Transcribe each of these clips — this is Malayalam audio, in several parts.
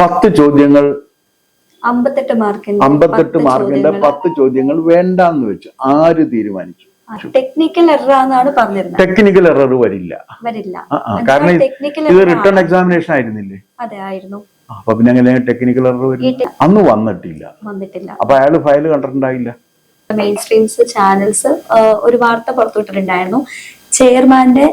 10 ചോദ്യങ്ങൾ 58 മാർക്കിന്റെ 10 ചോദ്യങ്ങൾ വേണ്ടെന്ന് വെച്ചു. ആര് തീരുമാനിച്ചു? ടെക്നിക്കൽ എറർ ആണെന്നാണ് പറഞ്ഞിരുന്നത്. ടെക്നിക്കൽ എറർ വരില്ല. കാരണം ഇത് റിട്ടേൺ എക്സാമിനേഷൻ ആയിരുന്നില്ലേ? അതെ, ആയിരുന്നു. അപ്പൊ പിന്നെ എങ്ങനെ ടെക്നിക്കൽ എറർ വരും? അന്ന് വന്നിട്ടില്ല. അപ്പൊ അയാള് ഫയൽ കണ്ടിട്ടുണ്ടായില്ല. മെയിൻ സ്ട്രീംസ് ചാനൽസ് ഒരു വാർത്ത പുറത്തുവിട്ടിട്ടുണ്ടായിരുന്നു. ചെയർമാന്റെ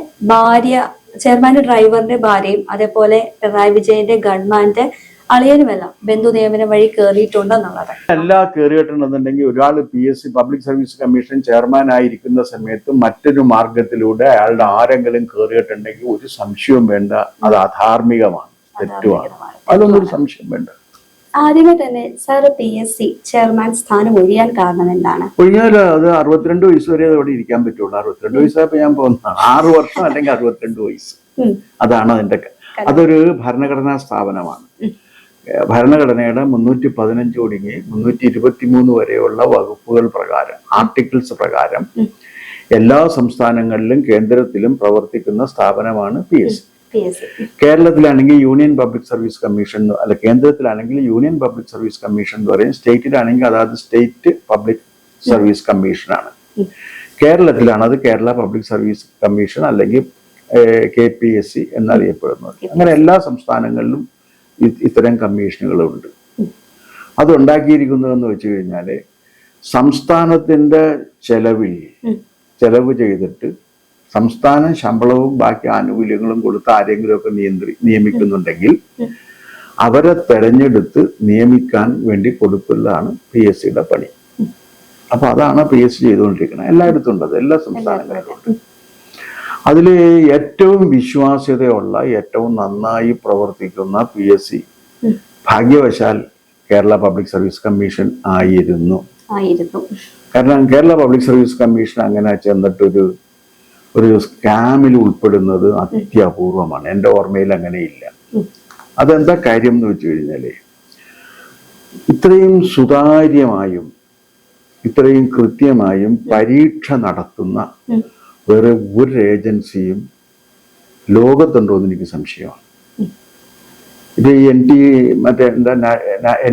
ഡ്രൈവറിന്റെ ഭാര്യയും അതേപോലെ പിണറായി വിജയന്റെ ഗവൺമെന്റ് അളിയനുമെല്ലാം ബന്ധു നിയമനം വഴി കയറിയിട്ടുണ്ടെന്നുള്ളത്. എല്ലാം കയറിയിട്ടുണ്ടെന്നുണ്ടെങ്കിൽ ഒരാൾ PSC public service commission chairman ആയിരിക്കുന്ന സമയത്ത് മറ്റൊരു മാർഗത്തിലൂടെ അയാളുടെ ആരെങ്കിലും കയറിയിട്ടുണ്ടെങ്കിൽ ഒരു സംശയവും വേണ്ട, അത് അധാർമികമാണ്, തെറ്റുമാണ്. അതൊന്നും ഒരു സംശയം വേണ്ട. ആദ്യമേ തന്നെ സാർ PSC ചെയർമാൻ സ്ഥാനം ഒഴിയാൻ കാരണം എന്താണ്? ഒഴിഞ്ഞാൽ അത് 62 വയസ്സ് വരെ അവിടെ ഇരിക്കാൻ പറ്റുള്ളൂ. 62 വയസ്സായപ്പോ ഞാൻ പോകുന്നതാണ്. 6 വർഷം അല്ലെങ്കിൽ 62 വയസ്സ്. അതാണ് അതിന്റെ. അതൊരു ഭരണഘടനാ സ്ഥാപനമാണ്. ഭരണഘടനയുടെ 315 ഒടുങ്ങി 323 വരെയുള്ള വകുപ്പുകൾ പ്രകാരം, ആർട്ടിക്കിൾസ് പ്രകാരം എല്ലാ സംസ്ഥാനങ്ങളിലും കേന്ദ്രത്തിലും പ്രവർത്തിക്കുന്ന സ്ഥാപനമാണ് PSC. കേരളത്തിലാണെങ്കിൽ യൂണിയൻ പബ്ലിക് സർവീസ് കമ്മീഷൻ, അല്ല കേന്ദ്രത്തിലാണെങ്കിൽ യൂണിയൻ പബ്ലിക് സർവീസ് കമ്മീഷൻ എന്ന് പറയും. സ്റ്റേറ്റിലാണെങ്കിൽ അതായത് സ്റ്റേറ്റ് പബ്ലിക് സർവീസ് കമ്മീഷനാണ്. കേരളത്തിലാണ് അത് കേരള പബ്ലിക് സർവീസ് കമ്മീഷൻ അല്ലെങ്കിൽ KPSC എന്നറിയപ്പെടുന്നത്. അങ്ങനെ എല്ലാ സംസ്ഥാനങ്ങളിലും ഇത്തരം കമ്മീഷനുകളുണ്ട്. അത് ഉണ്ടാക്കിയിരിക്കുന്നതെന്ന് വെച്ച് കഴിഞ്ഞാല് സംസ്ഥാനത്തിന്റെ ചെലവ് ചെയ്തിട്ട് സംസ്ഥാനം ശമ്പളവും ബാക്കി ആനുകൂല്യങ്ങളും കൊടുത്ത് ആരെങ്കിലും ഒക്കെ നിയമിക്കുന്നുണ്ടെങ്കിൽ അവരെ തെരഞ്ഞെടുത്ത് നിയമിക്കാൻ വേണ്ടി കൊടുക്കലാണ് PSCയുടെ പണി. അപ്പൊ അതാണ് PSC ചെയ്തുകൊണ്ടിരിക്കുന്നത്. എല്ലായിടത്തും ഉണ്ട്, അത് എല്ലാ സംസ്ഥാനങ്ങളിലും ഉണ്ട്. അതിൽ ഏറ്റവും വിശ്വാസ്യതയുള്ള, ഏറ്റവും നന്നായി പ്രവർത്തിക്കുന്ന PSC ഭാഗ്യവശാൽ കേരള പബ്ലിക് സർവീസ് കമ്മീഷൻ ആയിരുന്നു. കാരണം കേരള പബ്ലിക് സർവീസ് കമ്മീഷൻ അങ്ങനെ ചെന്നിട്ടൊരു സ്കാമിൽ ഉൾപ്പെടുന്നത് അത്യപൂർവമാണ്. എൻ്റെ ഓർമ്മയിൽ അങ്ങനെയില്ല. അതെന്താ കാര്യം എന്ന് വെച്ച് കഴിഞ്ഞാല് ഇത്രയും സുതാര്യമായും ഇത്രയും കൃത്യമായും പരീക്ഷ നടത്തുന്ന വേറെ ഒരു ഏജൻസിയും ലോകത്തുണ്ടോ എന്ന് എനിക്ക് സംശയമാണ്. ഇത്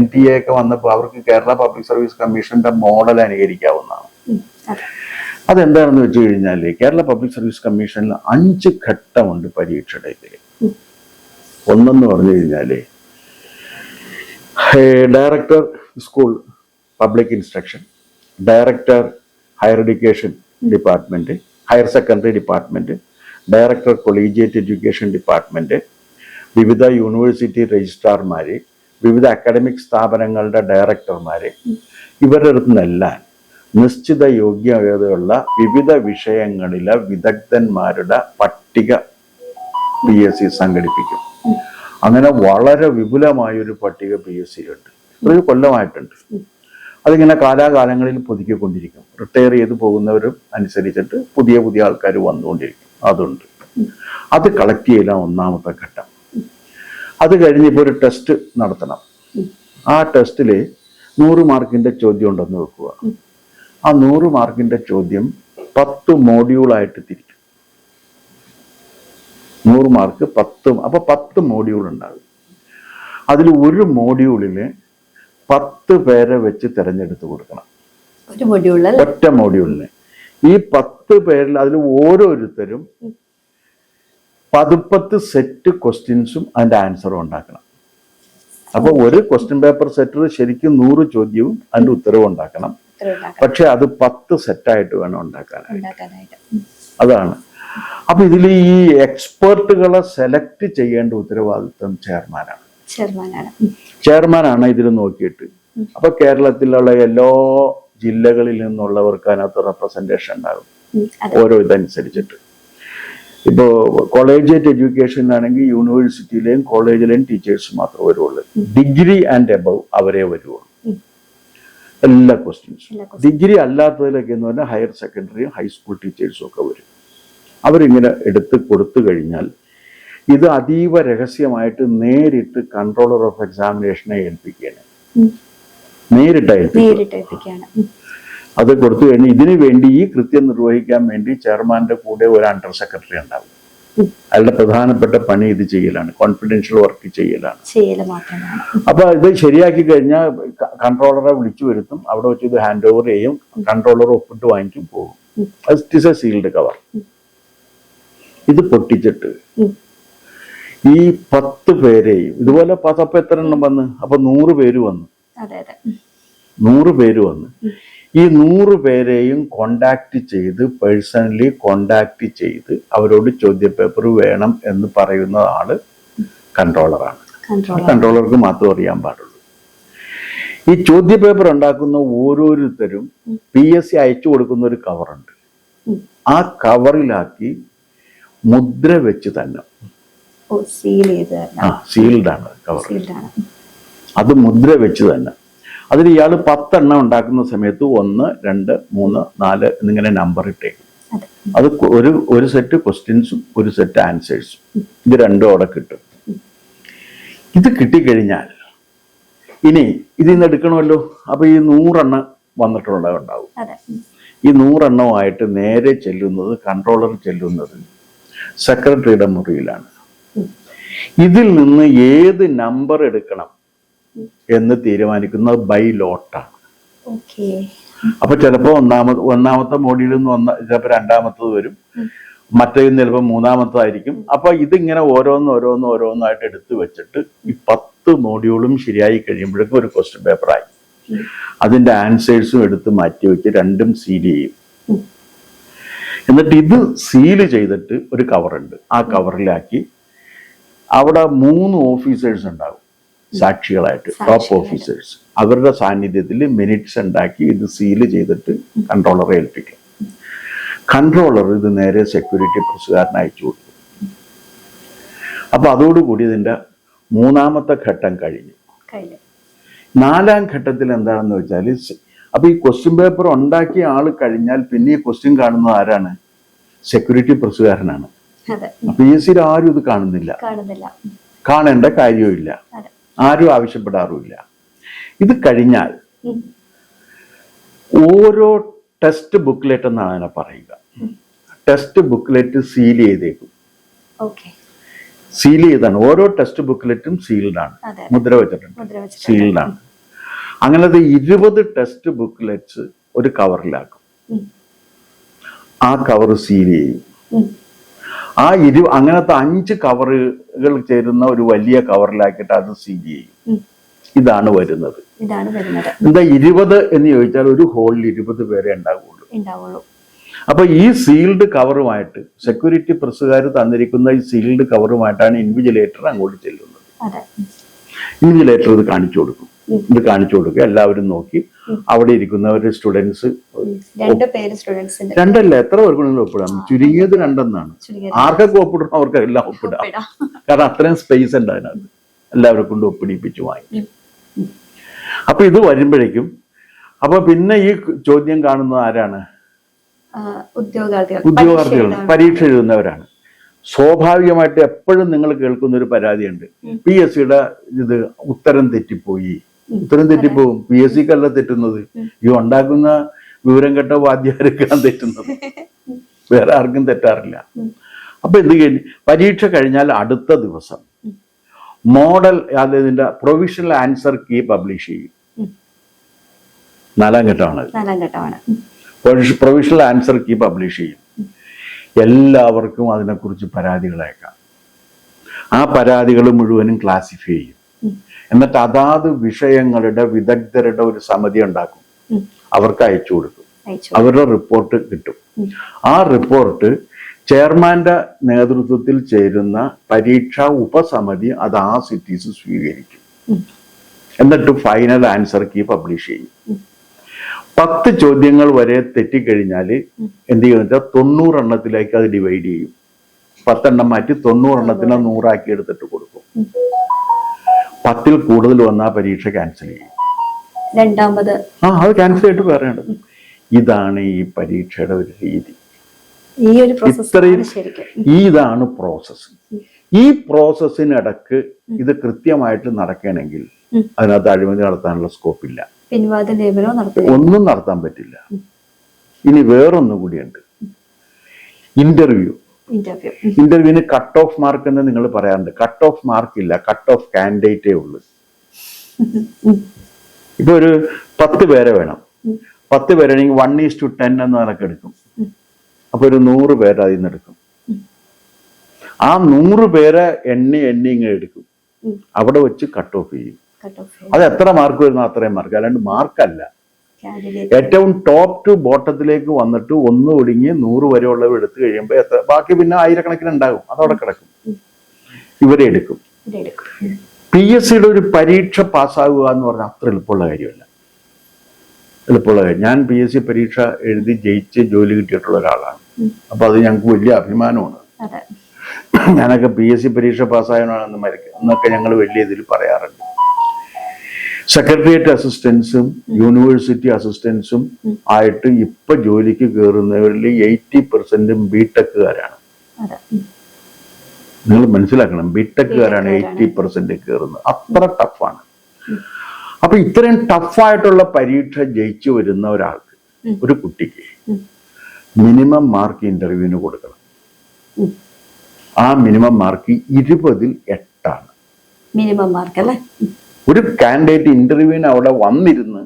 NTA ഒക്കെ വന്നപ്പോൾ അവർക്ക് കേരള പബ്ലിക് സർവീസ് കമ്മീഷന്റെ മോഡൽ അനുകരിക്കാവുന്നതാണ്. അതെന്താണെന്ന് വെച്ച് കഴിഞ്ഞാൽ കേരള പബ്ലിക് സർവീസ് കമ്മീഷനിൽ 5 ഘട്ടമുണ്ട് പരീക്ഷയുടെ ഇതിൽ. ഒന്നെന്ന് പറഞ്ഞു കഴിഞ്ഞാല് director school public instruction, director higher education department, higher secondary department, director collegiate education department, വിവിധ യൂണിവേഴ്സിറ്റി രജിസ്ട്രാർമാര്, വിവിധ അക്കാഡമിക് സ്ഥാപനങ്ങളുടെ ഡയറക്ടർമാര്, ഇവരുടെ അടുത്ത് നിന്നെല്ലാം നിശ്ചിത യോഗ്യതയുള്ള വിവിധ വിഷയങ്ങളിലെ വിദഗ്ധന്മാരുടെ പട്ടിക PSC സംഘടിപ്പിക്കും. അങ്ങനെ വളരെ വിപുലമായൊരു പട്ടിക PSCയിലുണ്ട്. ഒരു കൊല്ലമായിട്ടുണ്ട്. അതിങ്ങനെ കാലാകാലങ്ങളിൽ പുതുക്കിക്കൊണ്ടിരിക്കും. റിട്ടയർ ചെയ്ത് പോകുന്നവരും അനുസരിച്ചിട്ട് പുതിയ ആൾക്കാർ വന്നുകൊണ്ടിരിക്കും. അതുണ്ട്. അത് കളക്ട് ചെയ്യലാണ് ഒന്നാമത്തെ ഘട്ടം. അത് കഴിഞ്ഞിപ്പോൾ ഒരു ടെസ്റ്റ് നടത്തണം. ആ ടെസ്റ്റിൽ 100 മാർക്കിന്റെ ചോദ്യം ഉണ്ടെന്ന് വെക്കുക. ആ 100 മാർക്കിന്റെ ചോദ്യം 10 മോഡ്യൂളായിട്ട് തിരിക്കും. 100 മാർക്ക് 10, അപ്പൊ 10 മോഡ്യൂൾ ഉണ്ടാകും. അതിൽ ഒരു മോഡ്യൂളില് 10 പേരെ വെച്ച് തിരഞ്ഞെടുത്ത് കൊടുക്കണം. ഒറ്റ മോഡ്യൂളിന്. ഈ 10 പേരിൽ അതിൽ ഓരോരുത്തരും 10 സെറ്റ് ക്വസ്റ്റ്യൻസും അതിന്റെ ആൻസറും ഉണ്ടാക്കണം. അപ്പൊ ഒരു ക്വസ്റ്റ്യൻ പേപ്പർ സെറ്റർ ശരിക്കും 100 ചോദ്യവും അതിന്റെ ഉത്തരവും ഉണ്ടാക്കണം. പക്ഷെ അത് 10 സെറ്റായിട്ട് വേണം ഉണ്ടാക്കാനായിട്ട്. അതാണ്. അപ്പൊ ഇതിൽ ഈ എക്സ്പെർട്ടുകളെ സെലക്ട് ചെയ്യേണ്ട ഉത്തരവാദിത്വം ചെയർമാനാണ് ഇതിൽ നോക്കിയിട്ട്. അപ്പൊ കേരളത്തിലുള്ള എല്ലാ ജില്ലകളിൽ നിന്നുള്ളവർക്ക് അതിനകത്ത് റെപ്രസെന്റേഷൻ ഉണ്ടാകും ഓരോ ഇതനുസരിച്ചിട്ട്. ഇപ്പോ കോളേജിയേറ്റ് എഡ്യൂക്കേഷൻ ആണെങ്കിൽ യൂണിവേഴ്സിറ്റിയിലെയും കോളേജിലെയും ടീച്ചേഴ്സ് മാത്രമേ വരുള്ളൂ. ഡിഗ്രി ആൻഡ് എബവ് അവരെ വരുള്ളൂ എല്ലാ ക്വസ്റ്റ്യൻസും. ഡിഗ്രി അല്ലാത്തതിലൊക്കെ എന്ന് പറഞ്ഞാൽ ഹയർ സെക്കൻഡറിയും ഹൈസ്കൂൾ ടീച്ചേഴ്സും ഒക്കെ വരും. അവരിങ്ങനെ എടുത്ത് കൊടുത്തു കഴിഞ്ഞാൽ ഇത് അതീവ രഹസ്യമായിട്ട് നേരിട്ട് കൺട്രോളർ ഓഫ് എക്സാമിനേഷനെ ഏൽപ്പിക്കുകയാണ്. നേരിട്ട് ഏൽപ്പിക്കുകയാണ്. അത് കൊടുത്തു കഴിഞ്ഞ് ഇതിനു വേണ്ടി ഈ കൃത്യം നിർവഹിക്കാൻ വേണ്ടി ചെയർമാന്റെ കൂടെ ഒരു അണ്ടർ സെക്രട്ടറി ഉണ്ടാവും. അയാളുടെ പ്രധാനപ്പെട്ട പണി ഇത് ചെയ്യലാണ്, കോൺഫിഡൻഷ്യൽ വർക്ക് ചെയ്യലാണ്. ചെയ്യല് മാത്രമാണ്. അപ്പൊ ഇത് ശരിയാക്കി കഴിഞ്ഞാൽ കൺട്രോളറെ വിളിച്ചു വരുത്തും, അവിടെ വെച്ച് ഇത് ഹാൻഡ് ഓവർ ചെയ്യും, കൺട്രോളർ ഒപ്പിട്ട് വാങ്ങിക്കും, പോകും. It is A sealed cover. ഇത് പൊട്ടിച്ചിട്ട് ഈ 10 പേരെയും ഇതുപോലെ അപ്പൊ എത്ര എണ്ണം വന്ന്, അപ്പൊ 100 പേര് വന്നു. 100 പേര് വന്ന് ഈ 100 പേരെയും കോണ്ടാക്ട് ചെയ്ത്, പേഴ്സണലി കോണ്ടാക്ട് ചെയ്ത് അവരോട് ചോദ്യപേപ്പർ വേണം എന്ന് പറയുന്ന ആള് കൺട്രോളറാണ്. കൺട്രോളർക്ക് മാത്രം അറിയാൻ പാടുള്ളൂ. ഈ ചോദ്യപേപ്പർ ഉണ്ടാക്കുന്ന ഓരോരുത്തരും PSC അയച്ചു കൊടുക്കുന്ന ഒരു കവറുണ്ട്. ആ കവറിലാക്കി മുദ്ര വെച്ച് തന്നെ, സീൽഡാണ് കവർ, അത് മുദ്ര വെച്ച് തന്നെ. അതിൽ ഇയാൾ 10 എണ്ണം ഉണ്ടാക്കുന്ന സമയത്ത് 1, 2, 3, 4 എന്നിങ്ങനെ നമ്പർ ഇട്ടേക്കും. അത് ഒരു സെറ്റ് ക്വസ്റ്റ്യൻസും ഒരു സെറ്റ് ആൻസേഴ്സും, ഇത് രണ്ടും അവിടെ കിട്ടും. ഇത് കിട്ടിക്കഴിഞ്ഞാൽ ഇനി ഇതിൽ നിന്ന് എടുക്കണമല്ലോ. അപ്പൊ ഈ 100 എണ്ണം വന്നിട്ടുണ്ടാവും. ഈ 100 എണ്ണവുമായിട്ട് നേരെ ചെല്ലുന്നത്, കൺട്രോളർ ചെല്ലുന്നത് സെക്രട്ടറിയുടെ മുറിയിലാണ്. ഇതിൽ നിന്ന് ഏത് നമ്പർ എടുക്കണം എന്ന് തീരുമാനിക്കുന്നത് ബൈ ലോട്ടാണ്. അപ്പൊ ചിലപ്പോ ഒന്നാമത്തെ മോഡ്യൂളിൽ നിന്ന് ചിലപ്പോ രണ്ടാമത്തത് വരും, മറ്റേന്ന് ചിലപ്പോ മൂന്നാമത്തതായിരിക്കും. അപ്പൊ ഇതിങ്ങനെ ഓരോന്നായിട്ട് എടുത്തു വെച്ചിട്ട് ഈ 10 മോഡ്യൂളും ശരിയായി കഴിയുമ്പോഴേക്കും ഒരു ക്വസ്റ്റ്യൻ പേപ്പറായി. അതിന്റെ ആൻസേഴ്സും എടുത്ത് മാറ്റി വെച്ച് രണ്ടും സീൽ ചെയ്യും. എന്നിട്ട് ഇത് സീല് ചെയ്തിട്ട് ഒരു കവറുണ്ട്, ആ കവറിലാക്കി അവിടെ 3 ഓഫീസേഴ്സ് ഉണ്ടാകും സാക്ഷികളായിട്ട്, ടോപ്പ് ഓഫീസേഴ്സ്. അവരുടെ സാന്നിധ്യത്തിൽ മിനിറ്റ്സ് ഉണ്ടാക്കി ഇത് സീല് ചെയ്തിട്ട് കൺട്രോളറെ ഏൽപ്പിക്കും. കൺട്രോളർ ഇത് നേരെ സെക്യൂരിറ്റി പ്രസ്സുകാരന് അയച്ചു കൊടുക്കും. അപ്പൊ അതോടുകൂടി ഇതിന്റെ 3ാമത്തെ ഘട്ടം കഴിഞ്ഞു. 4ാം ഘട്ടത്തിൽ എന്താണെന്ന് വെച്ചാൽ, അപ്പൊ ഈ ക്വസ്റ്റ്യൻ പേപ്പർ ഉണ്ടാക്കിയ ആള് കഴിഞ്ഞാൽ പിന്നെ ഈ ക്വസ്റ്റ്യൻ കാണുന്നത് ആരാണ്? സെക്യൂരിറ്റി പ്രസ്സുകാരനാണ്. PSC ആരും ഇത് കാണുന്നില്ല, കാണേണ്ട കാര്യമില്ല, ആരും ആവശ്യപ്പെടാറുമില്ല. ഇത് കഴിഞ്ഞാൽ ഓരോ ടെസ്റ്റ് ബുക്ക്ലെറ്റ് എന്നാണ് അതിനെ പറയുക. ടെസ്റ്റ് ബുക്ക്ലെറ്റ് സീൽ ചെയ്തേക്കും. സീൽ ചെയ്താണ്. ഓരോ ടെസ്റ്റ് ബുക്ക്ലെറ്റും സീൽഡാണ്, മുദ്ര വെച്ചിട്ടുണ്ട്, സീൽഡാണ്. അങ്ങനത്തെ 20 ടെസ്റ്റ് ബുക്ക്ലെറ്റ്സ് ഒരു കവറിലാക്കും. ആ കവർ സീൽ ചെയ്യും. അങ്ങനത്തെ 5 കവറുകൾ ചേരുന്ന ഒരു വലിയ കവറിലാക്കിയിട്ട് അത് സീൽ ചെയ്യും. ഇതാണ് വരുന്നത്. എന്താ 20 എന്ന് ചോദിച്ചാൽ ഒരു ഹോളിൽ 20 പേരെ ഉണ്ടാവുള്ളൂ. അപ്പൊ ഈ സീൽഡ് കവറുമായിട്ട് സെക്യൂരിറ്റി പ്രസ്സുകാർ തന്നിരിക്കുന്ന ഈ സീൽഡ് കവറുമായിട്ടാണ് ഇൻവിജിലേറ്റർ അങ്ങോട്ട് ചെല്ലുന്നത്. ഇൻവിജിലേറ്റർ ഇത് കാണിച്ചു കൊടുക്കും. ഇത് കാണിച്ചു കൊടുക്കുക, എല്ലാവരും നോക്കി. അവിടെ ഇരിക്കുന്നവര് സ്റ്റുഡൻസ്, 2 പേര് സ്റ്റുഡൻസിന്റെ, 2 അല്ല, എത്ര പേർക്കുണ്ടെങ്കിലും ഒപ്പിടാം. ചുരുങ്ങിയത് 2 എന്നാണ്. ആർക്കൊക്കെ ഒപ്പിടണം അവർക്ക് എല്ലാം ഒപ്പിടാം. കാരണം അത്രയും സ്പേസ് ഉണ്ട് അതിനകത്ത്. എല്ലാവരെ കൊണ്ട് ഒപ്പിടിപ്പിച്ച് വാങ്ങി. അപ്പൊ ഇത് വരുമ്പോഴേക്കും അപ്പൊ പിന്നെ ഈ ചോദ്യം കാണുന്നത് ആരാണ്? ഉദ്യോഗാർത്ഥികൾ, പരീക്ഷ എഴുതുന്നവരാണ്. സ്വാഭാവികമായിട്ട് എപ്പോഴും നിങ്ങൾ കേൾക്കുന്ന ഒരു പരാതിയുണ്ട്, PSCയുടെ ഇത് ഉത്തരം തെറ്റിപ്പോയി. ഉത്തരം തെറ്റിപ്പോവും. PSCക്കല്ല തെറ്റുന്നത്, ഈ ഉണ്ടാക്കുന്ന വിവരം കെട്ട വാദ്യാർക്കാണ് തെറ്റുന്നത്, വേറെ ആർക്കും തെറ്റാറില്ല. അപ്പൊ എന്ത് കഴിഞ്ഞ് പരീക്ഷ കഴിഞ്ഞാൽ അടുത്ത ദിവസം മോഡൽ അതിന്റെ പ്രൊവിഷണൽ ആൻസർ കീ പബ്ലിഷ് ചെയ്യും. 4ാം ഘട്ടമാണ്. പ്രൊവിഷണൽ ആൻസർ കീ പബ്ലിഷ് ചെയ്യും. എല്ലാവർക്കും അതിനെക്കുറിച്ച് പരാതികൾ അയക്കാം. ആ പരാതികൾ മുഴുവനും ക്ലാസിഫൈ ചെയ്യും. എന്നിട്ട് അതാത് വിഷയങ്ങളുടെ വിദഗ്ധരുടെ ഒരു സമിതി ഉണ്ടാക്കും, അവർക്ക് അയച്ചു കൊടുക്കും. അവരുടെ റിപ്പോർട്ട് കിട്ടും. ആ റിപ്പോർട്ട് ചെയർമാന്റെ നേതൃത്വത്തിൽ ചേരുന്ന പരീക്ഷാ ഉപസമിതി അത് ആ സിറ്റീസ് സ്വീകരിക്കും. എന്നിട്ട് ഫൈനൽ ആൻസർ കീ പബ്ലിഷ് ചെയ്യും. 10 ചോദ്യങ്ങൾ വരെ തെറ്റിക്കഴിഞ്ഞാൽ എന്ത് ചെയ്യുന്ന വെച്ചാൽ 90 എണ്ണത്തിലേക്ക് അത് ഡിവൈഡ് ചെയ്യും. 10 എണ്ണം മാറ്റി 90 എണ്ണത്തിനെ 100 ആക്കി എടുത്തിട്ട് കൊടുക്കും. 10ൽ കൂടുതൽ വന്നാൽ പരീക്ഷ ക്യാൻസൽ ചെയ്യും. അത് ക്യാൻസൽ ചെയ്തിട്ട് പറയേണ്ടത്. ഇതാണ് ഈ പരീക്ഷയുടെ ഒരു രീതി. ഇതാണ് പ്രോസസ്സ്. ഈ പ്രോസസ്സിനിടക്ക് ഇത് കൃത്യമായിട്ട് നടക്കണമെങ്കിൽ അതിനകത്ത് അഴിമതി നടത്താനുള്ള സ്കോപ്പില്ല, ഒന്നും നടത്താൻ പറ്റില്ല. ഇനി വേറൊന്നും കൂടിയുണ്ട്, ഇന്റർവ്യൂ. ഇന്റർവ്യൂ. ഇന്റർവ്യൂവിന് കട്ട് ഓഫ് മാർക്ക് എന്ന് നിങ്ങൾ പറയാറുണ്ട്. കട്ട് ഓഫ് മാർക്ക് ഇല്ല, കട്ട് ഓഫ് കാൻഡിഡേറ്റേ ഉള്ളൂ. ഇപ്പൊ ഒരു 10 പേരെ വേണം. 10 പേരാണെങ്കിൽ 1:10 എന്ന് കണക്കെടുക്കും. അപ്പൊ ഒരു 100 പേര് അതിൽ നിന്ന് എടുക്കും. ആ 100 പേരെ എണ്ണി ഇങ്ങനെ എടുക്കും. അവിടെ വെച്ച് കട്ട് ഓഫ് ചെയ്യും. അത് എത്ര മാർക്ക് വരുന്നു അത്രയും മാർക്ക്, അല്ലാണ്ട് മാർക്കല്ല. ഏറ്റവും ടോപ്പ് ടു ബോട്ടത്തിലേക്ക് വന്നിട്ട് ഒന്ന് ഒടുങ്ങി 100 വരെ ഉള്ളവ എടുത്തു കഴിയുമ്പോൾ എത്ര ബാക്കി പിന്നെ ആയിരക്കണക്കിന് ഉണ്ടാകും, അതവിടെ കിടക്കും. ഇവരെ എടുക്കും. PSCയുടെ ഒരു പരീക്ഷ പാസ്സാകുക എന്ന് പറഞ്ഞാൽ അത്ര എളുപ്പമുള്ള കാര്യമല്ല. എളുപ്പമുള്ള കാര്യം. ഞാൻ PSC പരീക്ഷ എഴുതി ജയിച്ച് ജോലി കിട്ടിയിട്ടുള്ള ഒരാളാണ്. അപ്പൊ അത് ഞങ്ങൾക്ക് വലിയ അഭിമാനമാണ്. ഞാനൊക്കെ PSC പരീക്ഷ പാസ്സായവനാണെന്ന് എന്നൊക്കെ ഞങ്ങൾ വലിയ ഇതിൽ പറയാറുണ്ട്. സെക്രട്ടേറിയറ്റ് അസിസ്റ്റൻസും യൂണിവേഴ്സിറ്റി അസിസ്റ്റൻസും ആയിട്ട് ഇപ്പൊ ജോലിക്ക് കയറുന്നവരിൽ 80% ബിടെക്കുകാരാണ്. നിങ്ങൾ മനസ്സിലാക്കണം, ബിടെക്കുകാരാണ് 80% കയറുന്നത്. അത്ര ടഫാണ്. അപ്പൊ ഇത്രയും ടഫായിട്ടുള്ള പരീക്ഷ ജയിച്ചു വരുന്ന ഒരാൾക്ക്, ഒരു കുട്ടിക്ക് മിനിമം മാർക്ക് ഇന്റർവ്യൂവിന് കൊടുക്കണം. ആ മിനിമം മാർക്ക് 20ൽ 8 മിനിമം മാർക്ക് അല്ലേ? ഒരു കാൻഡിഡേറ്റ് ഇന്റർവ്യൂവിന് അവിടെ വന്നിരുന്ന്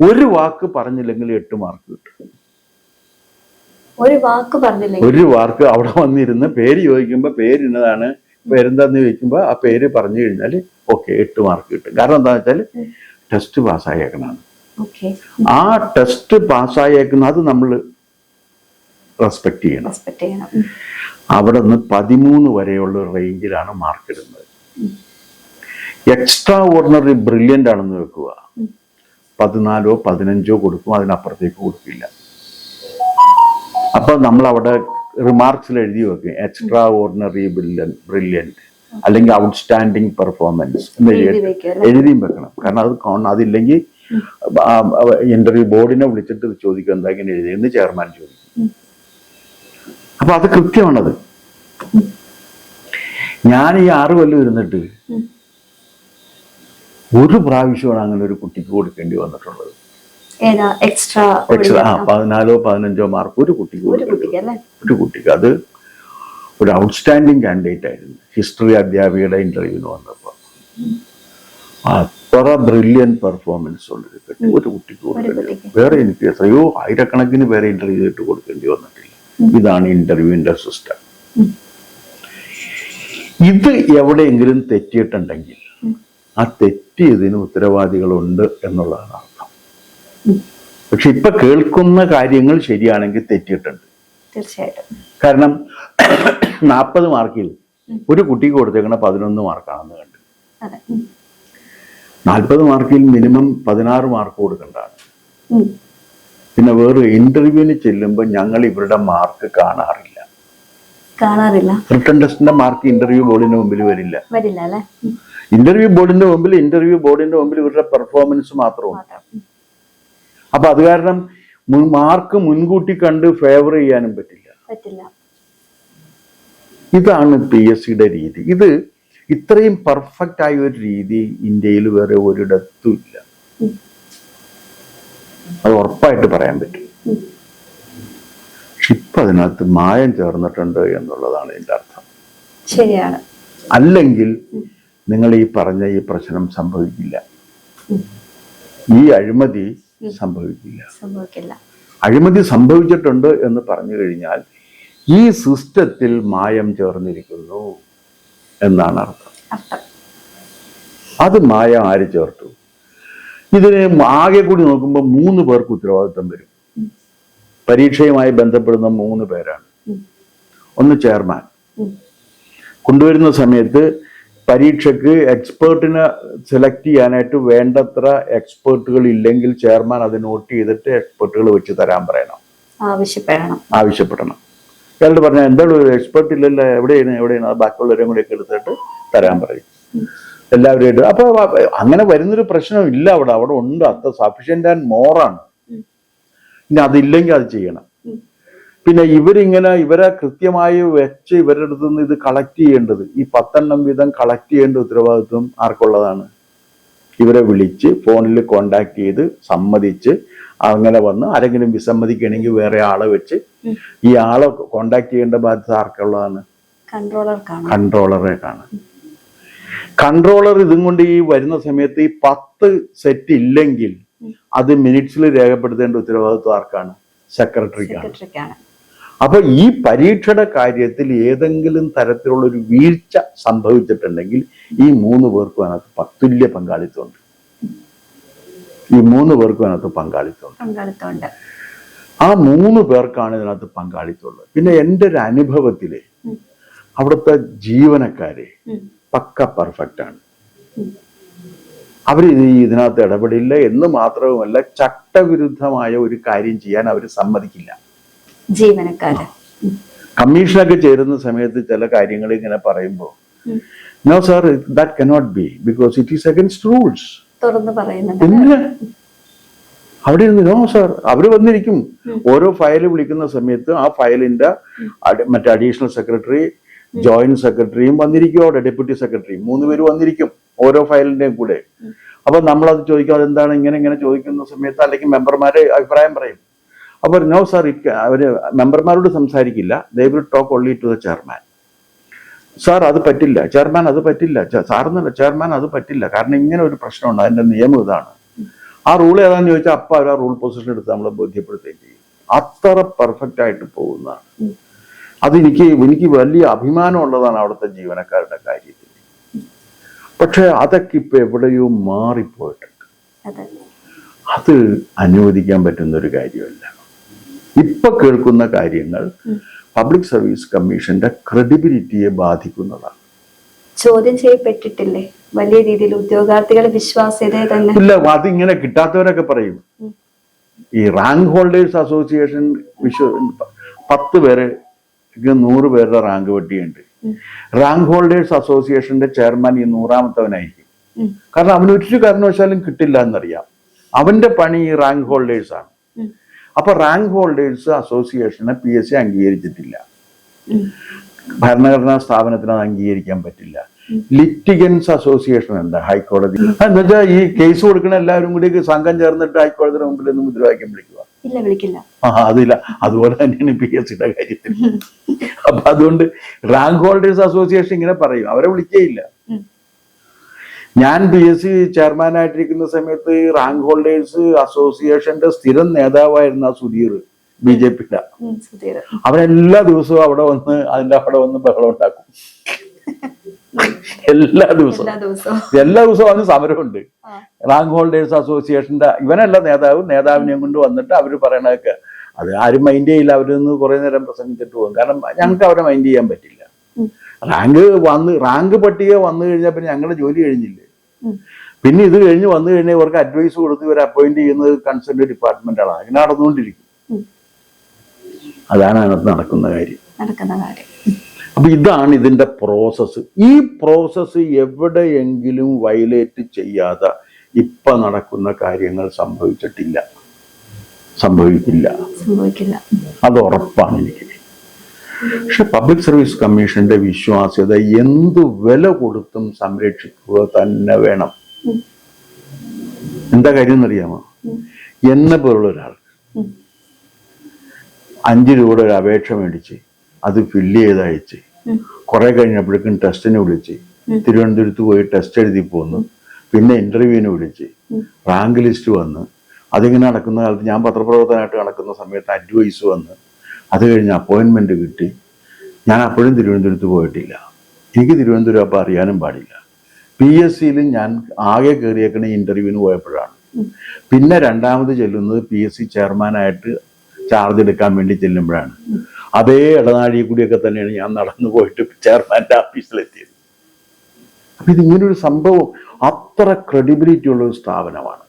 ഒരു വാക്ക് പറഞ്ഞില്ലെങ്കിൽ 8 മാർക്ക് കിട്ടും. ഒരു വാക്ക് അവിടെ വന്നിരുന്ന് പേര് ചോദിക്കുമ്പോ പേരിന്നതാണ്, പേരെന്താന്ന് ചോദിക്കുമ്പോ ആ പേര് പറഞ്ഞു കഴിഞ്ഞാൽ ഓക്കെ 8 മാർക്ക് കിട്ടും. കാരണം എന്താ വെച്ചാൽ ടെസ്റ്റ് പാസ്സായേക്കണാണ്. ആ ടെസ്റ്റ് പാസ്സായേക്കുന്ന അത് നമ്മൾ റെസ്പെക്ട് ചെയ്യണം. അവിടെ നിന്ന് 13 വരെയുള്ള റേഞ്ചിലാണ് മാർക്ക് ഇടുന്നത്. എക്സ്ട്രാ ഓർഡിനറി ബ്രില്യൻ്റ് ആണെന്ന് വെക്കുക, 14 15 കൊടുക്കും, അതിനപ്പുറത്തേക്ക് കൊടുക്കില്ല. അപ്പൊ നമ്മൾ അവിടെ റിമാർക്സിൽ എഴുതി വെക്കും എക്സ്ട്രാ ഓർഡിനറി ബ്രില്യൻ്റ് അല്ലെങ്കിൽ ഔട്ട്സ്റ്റാൻഡിങ് പെർഫോമൻസ് എന്ന് എഴുതിയും വെക്കണം. കാരണം അത് അതില്ലെങ്കിൽ ഇന്റർവ്യൂ ബോർഡിനെ വിളിച്ചിട്ട് ചോദിക്കും എന്താ ഇങ്ങനെ എഴുതിയെന്ന് ചെയർമാൻ ചോദിക്കും. അപ്പൊ അത് കൃത്യമാണത്. ഞാൻ ഈ 6 കൊല്ലം ഇരുന്നിട്ട് ഒരു പ്രാവശ്യമാണ് അങ്ങനെ ഒരു കുട്ടിക്ക് കൊടുക്കേണ്ടി വന്നിട്ടുള്ളത്. എക്സ്ട്രാ 14 15 മാർക്ക് ഒരു കുട്ടിക്ക്. അത് ഒരു ഔട്ട്സ്റ്റാൻഡിങ് കാൻഡിഡേറ്റ് ആയിരുന്നു. ഹിസ്റ്ററി അധ്യാപികയുടെ ഇന്റർവ്യൂവിന് വന്നപ്പോ അത്ര ബ്രില്യന്റ് പെർഫോമൻസ് ഉള്ളൊരു കുട്ടി ഒരു കുട്ടിക്ക് കൊടുക്കേണ്ടി. വേറെ എനിക്ക് എത്രയോ ആയിരക്കണക്കിന് പേരെ ഇന്റർവ്യൂ ചെയ്തിട്ട് കൊടുക്കേണ്ടി വന്നിട്ടില്ല. ഇതാണ് ഇന്റർവ്യൂവിന്റെ സിസ്റ്റം. ഇത് എവിടെയെങ്കിലും തെറ്റിയിട്ടുണ്ടെങ്കിൽ ആ തെറ്റിയതിന് ഉത്തരവാദികളുണ്ട് എന്നുള്ളതാണ് അർത്ഥം. പക്ഷെ ഇപ്പൊ കേൾക്കുന്ന കാര്യങ്ങൾ ശരിയാണെങ്കിൽ തെറ്റിയിട്ടുണ്ട്. തീർച്ചയായിട്ടും. കാരണം 40 മാർക്കിൽ ഒരു കുട്ടിക്ക് കൊടുത്തേക്കണ 11 മാർക്കാണെന്ന് കണ്ടു. 40 മാർക്കിൽ മിനിമം 16 മാർക്ക് കൊടുക്കേണ്ടതാണ്. പിന്നെ വേറെ ഇന്റർവ്യൂവിന് ചെല്ലുമ്പോൾ ഞങ്ങൾ ഇവരുടെ മാർക്ക് കാണാറില്ല. റിട്ടൺ ടെസ്റ്റിന്റെ മാർക്ക് ഇന്റർവ്യൂ ബോർഡിന്റെ മുമ്പിൽ വരില്ല. ഇന്റർവ്യൂ ബോർഡിന്റെ മുമ്പിൽ ഇവരുടെ പെർഫോമൻസ് മാത്രമാണ്. അപ്പൊ അത് കാരണം മാർക്ക് മുൻകൂട്ടി കണ്ട് ഫേവർ ചെയ്യാനും പറ്റില്ല. ഇതാണ് PSCയുടെ രീതി. ഇത് ഇത്രയും പെർഫെക്റ്റ് ആയ ഒരു രീതി ഇന്ത്യയിൽ വേറെ ഒരിടത്തും ഇല്ല. അത് ഉറപ്പായിട്ട് പറയാൻ പറ്റും. പക്ഷെ ഇപ്പൊ അതിനകത്ത് മായം ചേർന്നിട്ടുണ്ട് എന്നുള്ളതാണ് ഇതിന്റെ അർത്ഥം. ശരിയാണ്. അല്ലെങ്കിൽ നിങ്ങൾ ഈ പറഞ്ഞ ഈ പ്രശ്നം സംഭവിക്കില്ല. ഈ അഴിമതി സംഭവിക്കില്ല. അഴിമതി സംഭവിച്ചിട്ടുണ്ട് എന്ന് പറഞ്ഞു കഴിഞ്ഞാൽ ഈ സിസ്റ്റത്തിൽ മായം ചേർന്നിരിക്കുന്നു എന്നാണ് അർത്ഥം. അത് മായം ആര് ചേർത്തു? ഇതിന് ആകെ കൂടി നോക്കുമ്പോൾ 3 പേർക്ക് ഉത്തരവാദിത്വം വരും. പരീക്ഷയുമായി ബന്ധപ്പെടുന്ന 3 പേരാണ്. ഒന്ന് ചെയർമാൻ. കൊണ്ടുവരുന്ന സമയത്ത് പരീക്ഷയ്ക്ക് എക്സ്പേർട്ടിനെ സെലക്ട് ചെയ്യാനായിട്ട് വേണ്ടത്ര എക്സ്പേർട്ടുകൾ ഇല്ലെങ്കിൽ ചെയർമാൻ അത് നോട്ട് ചെയ്തിട്ട് എക്സ്പേർട്ടുകൾ വെച്ച് തരാൻ പറയണം, ആവശ്യപ്പെടണം. അയാളോട് പറഞ്ഞാൽ എന്താണ് എക്സ്പേർട്ട് ഇല്ലല്ലോ, എവിടെയാണ് അത് ബാക്കിയുള്ളവരെയും കൂടെ ഒക്കെ എടുത്തിട്ട് തരാൻ പറയും. എല്ലാവരും അപ്പൊ അങ്ങനെ വരുന്നൊരു പ്രശ്നം ഇല്ല. അവിടെ ഉണ്ട്. അത്ര സഫിഷ്യന്റ് ആൻഡ് മോറാണ്. ഇനി അതില്ലെങ്കിൽ അത് ചെയ്യണം. പിന്നെ ഇവരെ കൃത്യമായി വെച്ച് ഇവരുടെ അടുത്ത് നിന്ന് ഇത് കളക്ട് ചെയ്യേണ്ടത്, ഈ 10 എണ്ണം വീതം കളക്ട് ചെയ്യേണ്ട ഉത്തരവാദിത്വം ആർക്കുള്ളതാണ്? ഇവരെ വിളിച്ച് ഫോണിൽ കോണ്ടാക്ട് ചെയ്ത് സമ്മതിച്ച് അങ്ങനെ വന്ന് ആരെങ്കിലും വിസമ്മതിക്കണമെങ്കിൽ വേറെ ആളെ വെച്ച് ഈ ആളെ കോണ്ടാക്ട് ചെയ്യേണ്ട ബാധ്യത ആർക്കുള്ളതാണ്? കൺട്രോളറേക്കാണ്. കൺട്രോളർ ഇതും കൊണ്ട് ഈ വരുന്ന സമയത്ത് ഈ 10 സെറ്റ് ഇല്ലെങ്കിൽ അത് മിനിറ്റ്സിൽ രേഖപ്പെടുത്തേണ്ട ഉത്തരവാദിത്വം ആർക്കാണ്? സെക്രട്ടറിക്കാണ്. അപ്പൊ ഈ പരീക്ഷയുടെ കാര്യത്തിൽ ഏതെങ്കിലും തരത്തിലുള്ള ഒരു വീഴ്ച സംഭവിച്ചിട്ടുണ്ടെങ്കിൽ ഈ 3 പേർക്കും അതിനകത്ത് തുല്യ പങ്കാളിത്തമുണ്ട്. ഈ 3 പേർക്കും അതിനകത്ത് പങ്കാളിത്തമുണ്ട്. ആ 3 പേർക്കാണ് ഇതിനകത്ത് പങ്കാളിത്തമുള്ളത്. പിന്നെ എൻ്റെ ഒരു അനുഭവത്തില് അവിടുത്തെ ജീവനക്കാര് പക്ക പെർഫെക്റ്റ് ആണ്. അവർ ഇതിനകത്ത് ഇടപെടില്ല എന്ന് മാത്രവുമല്ല, ചട്ടവിരുദ്ധമായ ഒരു കാര്യം ചെയ്യാൻ അവർ സമ്മതിക്കില്ല. ജീവനക്കാര് കമ്മീഷനൊക്കെ ചേരുന്ന സമയത്ത് ചില കാര്യങ്ങൾ ഇങ്ങനെ പറയുമ്പോൾ no sir that cannot be because it is against rules എന്തിനാ അവിടെ ഇരുന്ന് നോ സാർ അവര് വന്നിരിക്കും. ഓരോ ഫയല് വിളിക്കുന്ന സമയത്ത് ആ ഫയലിന്റെ മറ്റേ അഡീഷണൽ സെക്രട്ടറി, ജോയിന്റ് സെക്രട്ടറിയും വന്നിരിക്കും, അവിടെ ഡെപ്യൂട്ടി സെക്രട്ടറിയും 3 പേര് വന്നിരിക്കും ഓരോ ഫയലിന്റെയും കൂടെ. അപ്പൊ നമ്മളത് ചോദിക്കും അതെന്താണ് ഇങ്ങനെ ചോദിക്കുന്ന സമയത്ത് അല്ലെങ്കിൽ മെമ്പർമാരെ അഭിപ്രായം പറയും. അപ്പൊ നോ സാർ അവര് മെമ്പർമാരോട് സംസാരിക്കില്ല, they will talk only to the chairman. Sir അത് പറ്റില്ല, ചെയർമാൻ അത് പറ്റില്ല, സാറെന്നല്ല ചെയർമാൻ അത് പറ്റില്ല, കാരണം ഇങ്ങനെ ഒരു പ്രശ്നമുണ്ട്, അതിന്റെ നിയമം ഇതാണ്. ആ റൂൾ ഏതാന്ന് ചോദിച്ചാൽ അപ്പൊ അവർ ആ റൂൾ പൊസിഷൻ എടുത്ത് നമ്മളെ ബോധ്യപ്പെടുത്തുകയും ചെയ്യും. അത്ര പെർഫെക്റ്റ് ആയിട്ട് പോകുന്നതാണ്. അതെനിക്ക് വലിയ അഭിമാനം ഉള്ളതാണ് അവിടുത്തെ ജീവനക്കാരുടെ കാര്യത്തിൽ. പക്ഷെ അതൊക്കെ ഇപ്പൊ എവിടെയോ മാറിപ്പോയിട്ടുണ്ട്. അത് അനുവദിക്കാൻ പറ്റുന്ന ഒരു കാര്യമല്ല. ഇപ്പൊ കേൾക്കുന്ന കാര്യങ്ങൾ പബ്ലിക് സർവീസ് കമ്മീഷന്റെ ക്രെഡിബിലിറ്റിയെ ബാധിക്കുന്നതാണ്. ചോദ്യം ചെയ്യപ്പെട്ടിട്ടില്ലേ വലിയ രീതിയിൽ ഉദ്യോഗാർത്ഥികളുടെ വിശ്വാസ്യതയെ തന്നെ? ഇല്ല, അതിങ്ങനെ കിട്ടാത്തവരൊക്കെ പറയും. ഈ റാങ്ക് ഹോൾഡേഴ്സ് അസോസിയേഷൻ 10 പേര് 100 പേരുടെ റാങ്ക് വെട്ടിയുണ്ട്. റാങ്ക് ഹോൾഡേഴ്സ് അസോസിയേഷന്റെ ചെയർമാൻ ഈ 100ാമത്തവനായിരിക്കും. കാരണം അവന് ഒരു കാരണവശാലും കിട്ടില്ല എന്നറിയാം. അവന്റെ പണി ഈ റാങ്ക് ഹോൾഡേഴ്സ് ആണ്. അപ്പൊ റാങ്ക് ഹോൾഡേഴ്സ് അസോസിയേഷനെ PSC അംഗീകരിച്ചിട്ടില്ല. ഭരണഘടനാ സ്ഥാപനത്തിന് അത് അംഗീകരിക്കാൻ പറ്റില്ല. ലിറ്റിഗൻസ് അസോസിയേഷൻ ഉണ്ട് ഹൈക്കോടതി. എന്നുവെച്ചാൽ ഈ കേസ് കൊടുക്കണ എല്ലാവരും കൂടി സംഘം ചേർന്നിട്ട് ഹൈക്കോടതിയുടെ മുമ്പിൽ നിന്ന് മുദ്രാവാക്യം വിളിക്കുക. അതില്ല. അതുപോലെ തന്നെയാണ് PSCയുടെ കാര്യത്തിൽ. അപ്പൊ അതുകൊണ്ട് റാങ്ക് ഹോൾഡേഴ്സ് അസോസിയേഷൻ ഇങ്ങനെ പറയും, അവരെ വിളിക്കുകയില്ല. ഞാൻ PSC ചെയർമാനായിട്ടിരിക്കുന്ന സമയത്ത് റാങ്ക് ഹോൾഡേഴ്സ് അസോസിയേഷന്റെ സ്ഥിരം നേതാവായിരുന്ന സുധീർ, BJPയുടെ, അവരെല്ലാ ദിവസവും അവിടെ വന്ന് ബഹളം ഉണ്ടാക്കും. എല്ലാ ദിവസവും അവന് സമരമുണ്ട്. റാങ്ക് ഹോൾഡേഴ്സ് അസോസിയേഷന്റെ ഇവനല്ല നേതാവിനെയും കൊണ്ട് വന്നിട്ട് അവര് പറയണതൊക്കെ അത് ആരും മൈൻഡ് ചെയ്യില്ല. അവരൊന്ന് കുറെ നേരം പ്രസംഗിച്ചിട്ട് പോകും. കാരണം ഞങ്ങൾക്ക് അവരെ മൈൻഡ് ചെയ്യാൻ പറ്റില്ല. റാങ്ക് പട്ടിക വന്നു കഴിഞ്ഞാൽ പിന്നെ ഞങ്ങളുടെ ജോലി കഴിഞ്ഞില്ലേ. പിന്നെ ഇത് വന്നു കഴിഞ്ഞാൽ ഇവർക്ക് അഡ്വൈസ് കൊടുത്ത് ഇവർ അപ്പോയിന്റ് ചെയ്യുന്നത് കൺസേൺഡ് ഡിപ്പാർട്ട്മെന്റാണ്. അങ്ങനെ നടന്നുകൊണ്ടിരിക്കും. അതാണ് അതിനകത്ത് നടക്കുന്ന കാര്യം. അപ്പൊ ഇതാണ് ഇതിന്റെ പ്രോസസ്സ്. ഈ പ്രോസസ്സ് എവിടെയെങ്കിലും വയലേറ്റ് ചെയ്യാതെ ഇപ്പൊ നടക്കുന്ന കാര്യങ്ങൾ സംഭവിക്കില്ല. അത് ഉറപ്പാണ് എനിക്ക്. പക്ഷെ പബ്ലിക് സർവീസ് കമ്മീഷന്റെ വിശ്വാസ്യത എന്തു വില കൊടുത്തും സംരക്ഷിക്കുക തന്നെ വേണം. എന്താ കാര്യം എന്നറിയാമോ? എന്നെ പോലുള്ള ഒരാൾക്ക് 5 രൂപയുടെ ഒരു അപേക്ഷ മേടിച്ച് അത് ഫില്ല് ചെയ്ത് അയച്ച് കുറെ കഴിഞ്ഞപ്പോഴേക്കും ടെസ്റ്റിന് വിളിച്ച് തിരുവനന്തപുരത്ത് പോയി ടെസ്റ്റ് എഴുതി പോന്നു. പിന്നെ ഇന്റർവ്യൂവിന് വിളിച്ച് റാങ്ക് ലിസ്റ്റ് വന്ന് അതിങ്ങനെ നടക്കുന്ന കാലത്ത് ഞാൻ പത്രപ്രവർത്തനമായിട്ട് നടക്കുന്ന സമയത്ത് അഡ്വൈസ് വന്ന് അത് കഴിഞ്ഞ് അപ്പോയിൻമെന്റ് കിട്ടി. ഞാൻ അപ്പോഴും തിരുവനന്തപുരത്ത് പോയിട്ടില്ല. എനിക്ക് തിരുവനന്തപുരം അപ്പം അറിയാനും പാടില്ല. PSCയിൽ ഞാൻ ആകെ കയറിയേക്കണ ഇന്റർവ്യൂവിന് പോയപ്പോഴാണ്. പിന്നെ രണ്ടാമത് ചെല്ലുന്നത് PSC ചെയർമാനായിട്ട് ചാർജ് എടുക്കാൻ വേണ്ടി ചെല്ലുമ്പോഴാണ്. അതേ ഇടനാഴി കൂടിയൊക്കെ തന്നെയാണ് ഞാൻ നടന്നു പോയിട്ട് ചെയർമാന്റെ ഓഫീസിലെത്തിയത്. അപ്പൊ ഇതിങ്ങനൊരു സംഭവം അത്ര ക്രെഡിബിലിറ്റി ഉള്ള ഒരു സ്ഥാപനമാണ്.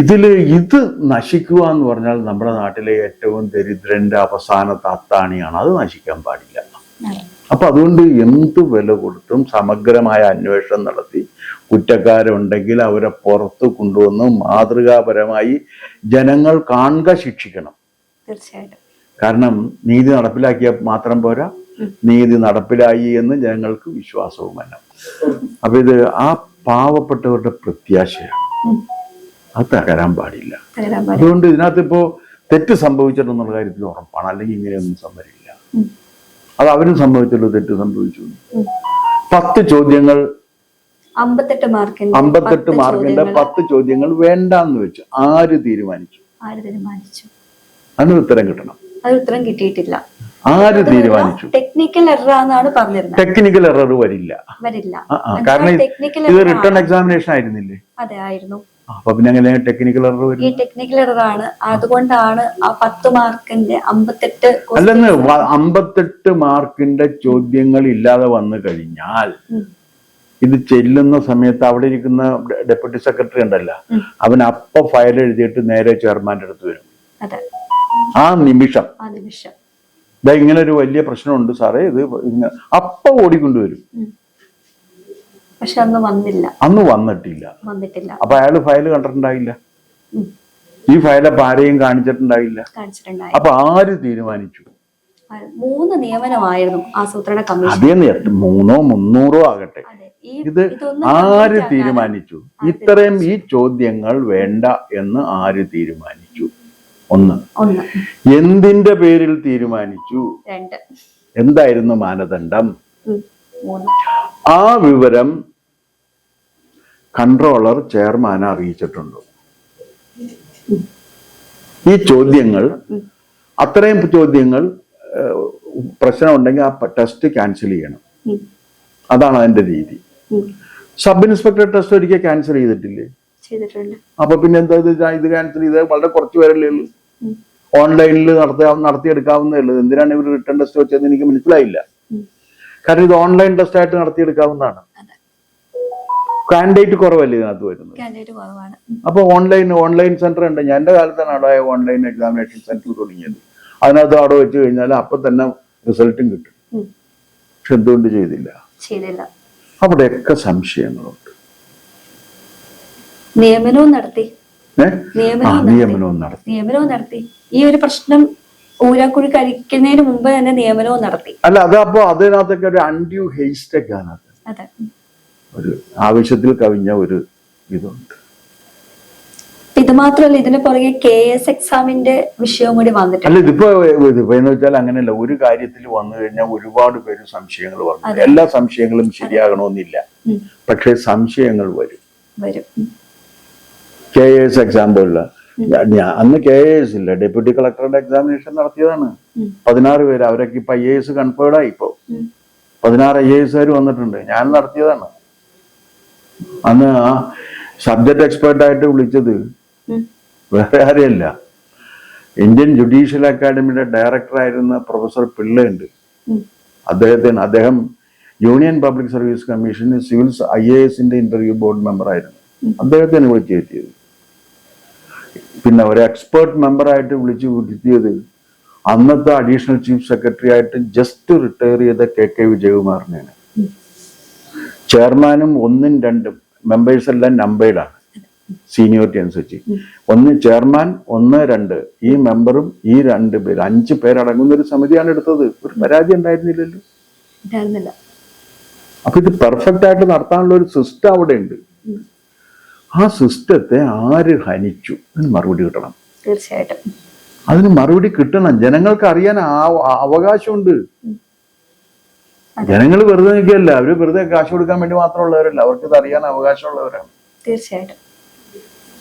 ഇത് നശിക്കുക എന്ന് പറഞ്ഞാൽ നമ്മുടെ നാട്ടിലെ ഏറ്റവും ദരിദ്രന്റെ അവസാനത്തെ അത്താണിയാണ്. അത് നശിക്കാൻ പാടില്ല. അപ്പൊ അതുകൊണ്ട് എന്ത് വില കൊടുത്തും സമഗ്രമായ അന്വേഷണം നടത്തി കുറ്റക്കാരുണ്ടെങ്കിൽ അവരെ പുറത്ത് കൊണ്ടുവന്ന് മാതൃകാപരമായി ജനങ്ങൾ കാണുക, ശിക്ഷിക്കണം. തീർച്ചയായിട്ടും. കാരണം നീതി നടപ്പിലാക്കിയാൽ മാത്രം പോരാ, നീതി നടപ്പിലായി എന്ന് ജനങ്ങൾക്ക് വിശ്വാസവും വേണം. അപ്പൊ ഇത് ആ പാവപ്പെട്ടവരുടെ പ്രത്യാശയാണ്. അത് തകരാൻ പാടില്ല. തകരാൻ പാടില്ല. അതുകൊണ്ട് ഇതിനകത്ത് ഇപ്പോ തെറ്റ് സംഭവിച്ചിട്ടുണ്ടെന്നുള്ള കാര്യത്തിൽ ഉറപ്പാണ്. അല്ലെങ്കിൽ ഇങ്ങനെയൊന്നും സംഭവിക്കില്ല. അത് അവരും സംഭവിച്ചല്ലോ, തെറ്റ് സംഭവിച്ചു. 10 ചോദ്യങ്ങൾ 58 മാർക്കിന്റെ 10 ചോദ്യങ്ങൾ വേണ്ടാന്ന് വെച്ചു. ആര് തീരുമാനിച്ചു? അതിന് ഉത്തരം കിട്ടണം. അത് ഉത്തരം കിട്ടിയിട്ടില്ല. ആര് തീരുമാനിച്ചു? ടെക്നിക്കൽ എറർ ആണെന്നാണ് പറഞ്ഞിരുന്നത്. ടെക്നിക്കൽ എറർ വരില്ല. കാരണം ഇത് റിട്ടേൺ എക്സാമിനേഷൻ ആയിരുന്നില്ലേ? അതെ, ആയിരുന്നു. അപ്പൊ പിന്നെ എങ്ങനെ ടെക്നിക്കൽ എറർ വരും? ഈ ടെക്നിക്കൽ എറർ ആണ്. അതുകൊണ്ടാണ് ആ 10 മാർക്കിന്റെ 58 അല്ലെന്ന് 58 മാർക്കിന്റെ ചോദ്യങ്ങൾ ഇല്ലാതെ വന്നു കഴിഞ്ഞാൽ ഇത് ചെല്ലുന്ന സമയത്ത് അവിടെ ഇരിക്കുന്ന ഡെപ്യൂട്ടി സെക്രട്ടറി ഉണ്ടല്ലോ, അവൻ അപ്പ ഫയൽ എഴുതിയിട്ട് നേരെ ചെയർമാന്റെ അടുത്ത് വരും. ആ നിമിഷം ഇങ്ങനെ ഒരു വലിയ പ്രശ്നമുണ്ട് സാറേ, ഇത് അപ്പ ഓടിക്കൊണ്ടുവരും. പക്ഷെ അന്ന് വന്നിട്ടില്ല. അപ്പൊ അയാള് ഫയല് കണ്ടിട്ടുണ്ടായില്ല. ഈ ഫയൽ അപ്പൊ ആരെയും കാണിച്ചിട്ടുണ്ടായില്ല. അപ്പൊ ആര് തീരുമാനിച്ചു? 3 നിയമനമായിരുന്നു ആസൂത്രണ കമ്മീഷൻ. അതേ 300 300 ആകട്ടെ, ഇത് ആര് തീരുമാനിച്ചു? ഇത്രയും ഈ ചോദ്യങ്ങൾ വേണ്ട എന്ന് ആര് തീരുമാനിച്ചു? 1. എന്തിന്റെ പേരിൽ തീരുമാനിച്ചു? 2. എന്തായിരുന്നു മാനദണ്ഡം? 3. ആ വിവരം കൺട്രോളർ ചെയർമാനെ അറിയിച്ചിട്ടുണ്ടോ? ഈ ചോദ്യങ്ങൾ, അത്രയും ചോദ്യങ്ങൾ പ്രശ്നമുണ്ടെങ്കിൽ ആ ടെസ്റ്റ് ക്യാൻസൽ ചെയ്യണം. അതാണ് അതിന്റെ രീതി. സബ് ഇൻസ്പെക്ടർ ടെസ്റ്റ് ഒരിക്കൽ ക്യാൻസൽ ചെയ്തിട്ടില്ലേ? അപ്പൊ പിന്നെ എന്താ ഇത് ക്യാൻസൽ ചെയ്ത്? വളരെ കുറച്ച് പേരല്ലേ ഉള്ളൂ. ഓൺലൈനിൽ നടത്തിയെടുക്കാവുന്നേ ഉള്ളൂ. എന്തിനാണ് ഇവർ റിട്ടേൺ ടെസ്റ്റ് വെച്ചതെന്ന് എനിക്ക് മനസ്സിലായില്ല. കാരണം ഇത് ഓൺലൈൻ ടെസ്റ്റ് ആയിട്ട് നടത്തിയെടുക്കാവുന്നതാണ്. കാൻഡിഡേറ്റ് കുറവല്ലേ ഇതിനകത്ത് വരുന്നത്? അപ്പൊ ഓൺലൈൻ സെന്റർ ഉണ്ട്. ഞാൻ എന്റെ കാലത്താണ് അവിടെ ഓൺലൈൻ എക്സാമിനേഷൻ സെന്റർ തുടങ്ങിയത്. അതിനകത്ത് അവിടെ വെച്ച് കഴിഞ്ഞാൽ അപ്പൊ തന്നെ റിസൾട്ടും കിട്ടും. പക്ഷെ എന്തുകൊണ്ട് ചെയ്തില്ല? അവിടെയൊക്കെ സംശയങ്ങളുണ്ട്. നിയമനവും നടത്തി. ഈ ഒരു പ്രശ്നം ഊരാക്കുഴി കഴിക്കുന്നതിന് മുമ്പ് തന്നെ നിയമനവും നടത്തി. അല്ല, അതപ്പോ അതിനകത്തൊക്കെ ഒരു അൺഡ്യൂ ഹേസ്റ്റൊക്കെ ആണ്. ഒരു ആവശ്യത്തിൽ കവിഞ്ഞ ഒരു ഇതുണ്ട്. ഇത് മാത്രമല്ല, ഇതിന് പുറകെ KS എക്സാമിന്റെ വിഷയം കൂടി വന്നിട്ടുണ്ട്. അല്ല, ഇതിപ്പോ എന്ന് വെച്ചാൽ അങ്ങനെയല്ല. ഒരു കാര്യത്തിൽ വന്നു കഴിഞ്ഞാൽ ഒരുപാട് പേര് സംശയങ്ങൾ വന്നു. എല്ലാ സംശയങ്ങളും ശരിയാകണമെന്നില്ല, പക്ഷെ സംശയങ്ങൾ വരും. KS എക്സാം പോലുള്ള അന്ന് KS ഇല്ല, ഡെപ്യൂട്ടി കളക്ടറുടെ എക്സാമിനേഷൻ നടത്തിയതാണ്. 16 പേര്. അവരൊക്കെ ഇപ്പൊ IAS കൺഫേർഡ് ആയി. ഇപ്പൊ 16 IAS വന്നിട്ടുണ്ട്. ഞാൻ നടത്തിയതാണ്. അന്ന് ആ സബ്ജക്ട് എക്സ്പേർട്ട് ആയിട്ട് വിളിച്ചത് വേറെ ആരെയല്ല, ഇന്ത്യൻ ജുഡീഷ്യൽ അക്കാദമിയുടെ ഡയറക്ടർ ആയിരുന്ന പ്രൊഫസർ പിള്ളയുണ്ട്. അദ്ദേഹം യൂണിയൻ പബ്ലിക് സർവീസ് കമ്മീഷന് സിവിൽസ് IASന്റെ ഇന്റർവ്യൂ ബോർഡ് മെമ്പർ ആയിരുന്നു. അദ്ദേഹത്തിന് വിളിച്ചെത്തിയത്. പിന്നെ ഒരു എക്സ്പേർട്ട് മെമ്പറായിട്ട് വിളിച്ചെത്തിയത് അന്നത്തെ അഡീഷണൽ ചീഫ് സെക്രട്ടറി ആയിട്ട് ജസ്റ്റ് റിട്ടയർ ചെയ്ത KK വിജയകുമാറിനെയാണ്. ചെയർമാനും 1ഉം 2ഉം മെമ്പേഴ്സ് എല്ലാം നമ്പേർഡാണ് സീനിയോറിറ്റി അനുസരിച്ച്. 1 ചെയർമാൻ, 1, 2 ഈ മെമ്പറും ഈ 2 പേര്, 5 പേരടങ്ങുന്ന ഒരു സമിതിയാണ് എടുത്തത്. ഒരു പരാതി ഉണ്ടായിരുന്നില്ലല്ലോ. അപ്പൊ ഇത് പെർഫെക്റ്റ് ആയിട്ട് നടത്താനുള്ള ഒരു സിസ്റ്റം അവിടെ ഉണ്ട്. ആ സിസ്റ്റത്തെ ആര് ഹനിച്ചു? അതിന് മറുപടി കിട്ടണം. തീർച്ചയായിട്ടും അതിന് മറുപടി കിട്ടണം. ജനങ്ങൾക്ക് അറിയാൻ അവകാശമുണ്ട്. ജനങ്ങൾ വെറുതെ നിൽക്കുകയല്ല. അവര് വെറുതെ കാശ് കൊടുക്കാൻ വേണ്ടി മാത്രമുള്ളവരല്ല, അവർക്ക് ഇത് അറിയാൻ അവകാശമുള്ളവരാണ്. തീർച്ചയായിട്ടും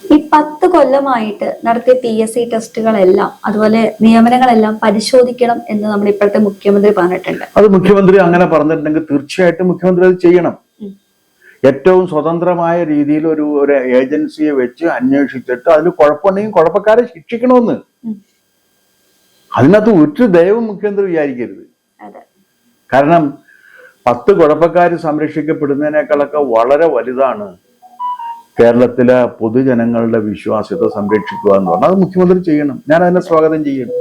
ഈ 10 കൊല്ലമായിട്ട് നടത്തിയ PSC ടെസ്റ്റുകളെല്ലാം അതുപോലെ നിയമനങ്ങളെല്ലാം പരിശോധിക്കണം എന്ന് നമ്മുടെ ഇപ്പോഴത്തെ മുഖ്യമന്ത്രി പറഞ്ഞിട്ടുണ്ട്. അത് മുഖ്യമന്ത്രി അങ്ങനെ പറഞ്ഞിട്ടുണ്ടെങ്കിൽ തീർച്ചയായിട്ടും മുഖ്യമന്ത്രി അത് ചെയ്യണം. ഏറ്റവും സ്വതന്ത്രമായ രീതിയിൽ ഒരു ഏജൻസിയെ വെച്ച് അന്വേഷിച്ചിട്ട് അതിൽ കുഴപ്പമുണ്ടെങ്കിൽ കുഴപ്പക്കാരെ ശിക്ഷിക്കണമെന്ന്. അതിനകത്ത് ഒരു ദയവും മുഖ്യമന്ത്രി വിചാരിക്കരുത്. കാരണം 10 കുഴപ്പക്കാർ സംരക്ഷിക്കപ്പെടുന്നതിനേക്കാളൊക്കെ വളരെ വലുതാണ് കേരളത്തിലെ പൊതുജനങ്ങളുടെ വിശ്വാസ്യത സംരക്ഷിക്കുക എന്ന് പറഞ്ഞാൽ. അത് മുഖ്യമന്ത്രി ചെയ്യണം. ഞാൻ അതിനെ സ്വാഗതം ചെയ്യണം.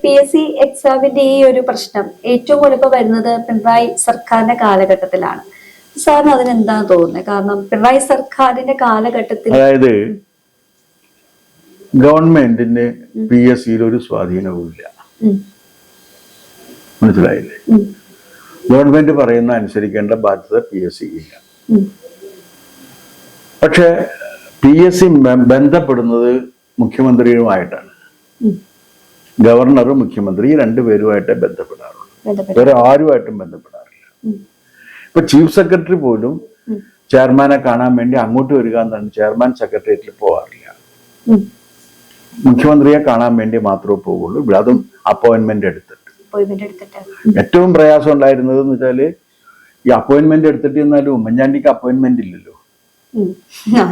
PSC എക്സാമിന്റെ ഈ ഒരു പ്രശ്നം ഏറ്റവും കൂടുതൽ വരുന്നത് പിണറായി സർക്കാരിന്റെ കാലഘട്ടത്തിലാണ്. സാറിന് അതിനെന്താണ് തോന്നുന്നത്? കാരണം പിണറായി സർക്കാരിന്റെ കാലഘട്ടത്തിൽ, അതായത് ഗവൺമെന്റിന് PSCയിൽ ഒരു സ്വാധീനവും ഇല്ല. മനസ്സിലായില്ലേ? ഗവൺമെന്റ് പറയുന്ന അനുസരിക്കേണ്ട ബാധ്യത PSC ഇല്ല. ഉം. പക്ഷെ PSC ബന്ധപ്പെടുന്നത് മുഖ്യമന്ത്രിയുമായിട്ടാണ്. ഉം. ഗവർണറും മുഖ്യമന്ത്രി രണ്ടുപേരുമായിട്ടേ ബന്ധപ്പെടാറുള്ളൂ, ബന്ധപ്പെട്ട്. വേറെ ആരുമായിട്ടും ബന്ധപ്പെടാറില്ല. ഉം. ഇപ്പൊ ചീഫ് സെക്രട്ടറി പോലും ഉം. ചെയർമാനെ കാണാൻ വേണ്ടി അങ്ങോട്ട് വരിക എന്നാണ്, ചെയർമാൻ സെക്രട്ടേറിയറ്റിൽ പോകാറില്ല. ഉം. മുഖ്യമന്ത്രിയെ കാണാൻ വേണ്ടി മാത്രമേ പോവുള്ളൂ, അതും അപ്പോയിന്റ്മെന്റ് എടുത്തിട്ട്. അപ്പോയിന്റ്മെന്റ് എടുത്തിട്ട്. ഏറ്റവും പ്രയാസം ഉണ്ടായിരുന്നത് എന്ന് വെച്ചാല് ഈ അപ്പോയിന്റ്മെന്റ് എടുത്തിട്ട് എന്നാലും ഉമ്മൻചാണ്ടിക്ക് അപ്പോയിന്റ്മെന്റ് ഇല്ലല്ലോ. ഉം.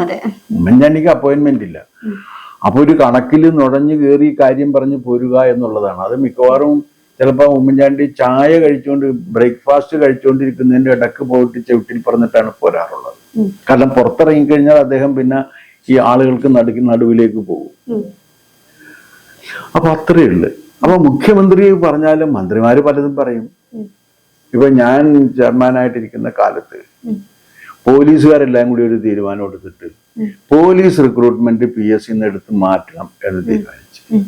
അതെ. ഉമ്മൻചാണ്ടിക്ക് അപ്പോയിന്റ്മെന്റ് ഇല്ല. ഉം. അപ്പൊ ഒരു കണക്കിൽ നുഴഞ്ഞു കയറി കാര്യം പറഞ്ഞു പോരുക എന്നുള്ളതാണ്. അത് മിക്കവാറും ചിലപ്പോൾ ഉമ്മൻചാണ്ടി ചായ കഴിച്ചുകൊണ്ട് ബ്രേക്ക്ഫാസ്റ്റ് കഴിച്ചുകൊണ്ടിരിക്കുന്നതിന്റെ ഇടക്ക് പോയിട്ട് ചവിട്ടിൽ പറഞ്ഞിട്ടാണ് പോരാറുള്ളത്. ഉം. കാരണം പുറത്തിറങ്ങിക്കഴിഞ്ഞാൽ അദ്ദേഹം പിന്നെ ഈ ആളുകൾക്ക് നടുവിലേക്ക് പോകും. ഉം. അപ്പൊ അത്രയേ ഉള്ളു. അപ്പൊ മുഖ്യമന്ത്രി പറഞ്ഞാലും മന്ത്രിമാര് പലതും പറയും. ഉം. ഇപ്പൊ ഞാൻ ചെയർമാനായിട്ടിരിക്കുന്ന കാലത്ത് ഉം. പോലീസുകാരെല്ലാം കൂടി ഒരു തീരുമാനം എടുത്തിട്ട് ഉം. പോലീസ് റിക്രൂട്ട്മെന്റ് PSC എടുത്ത് മാറ്റണം എന്ന് തീരുമാനിച്ചു. ഉം.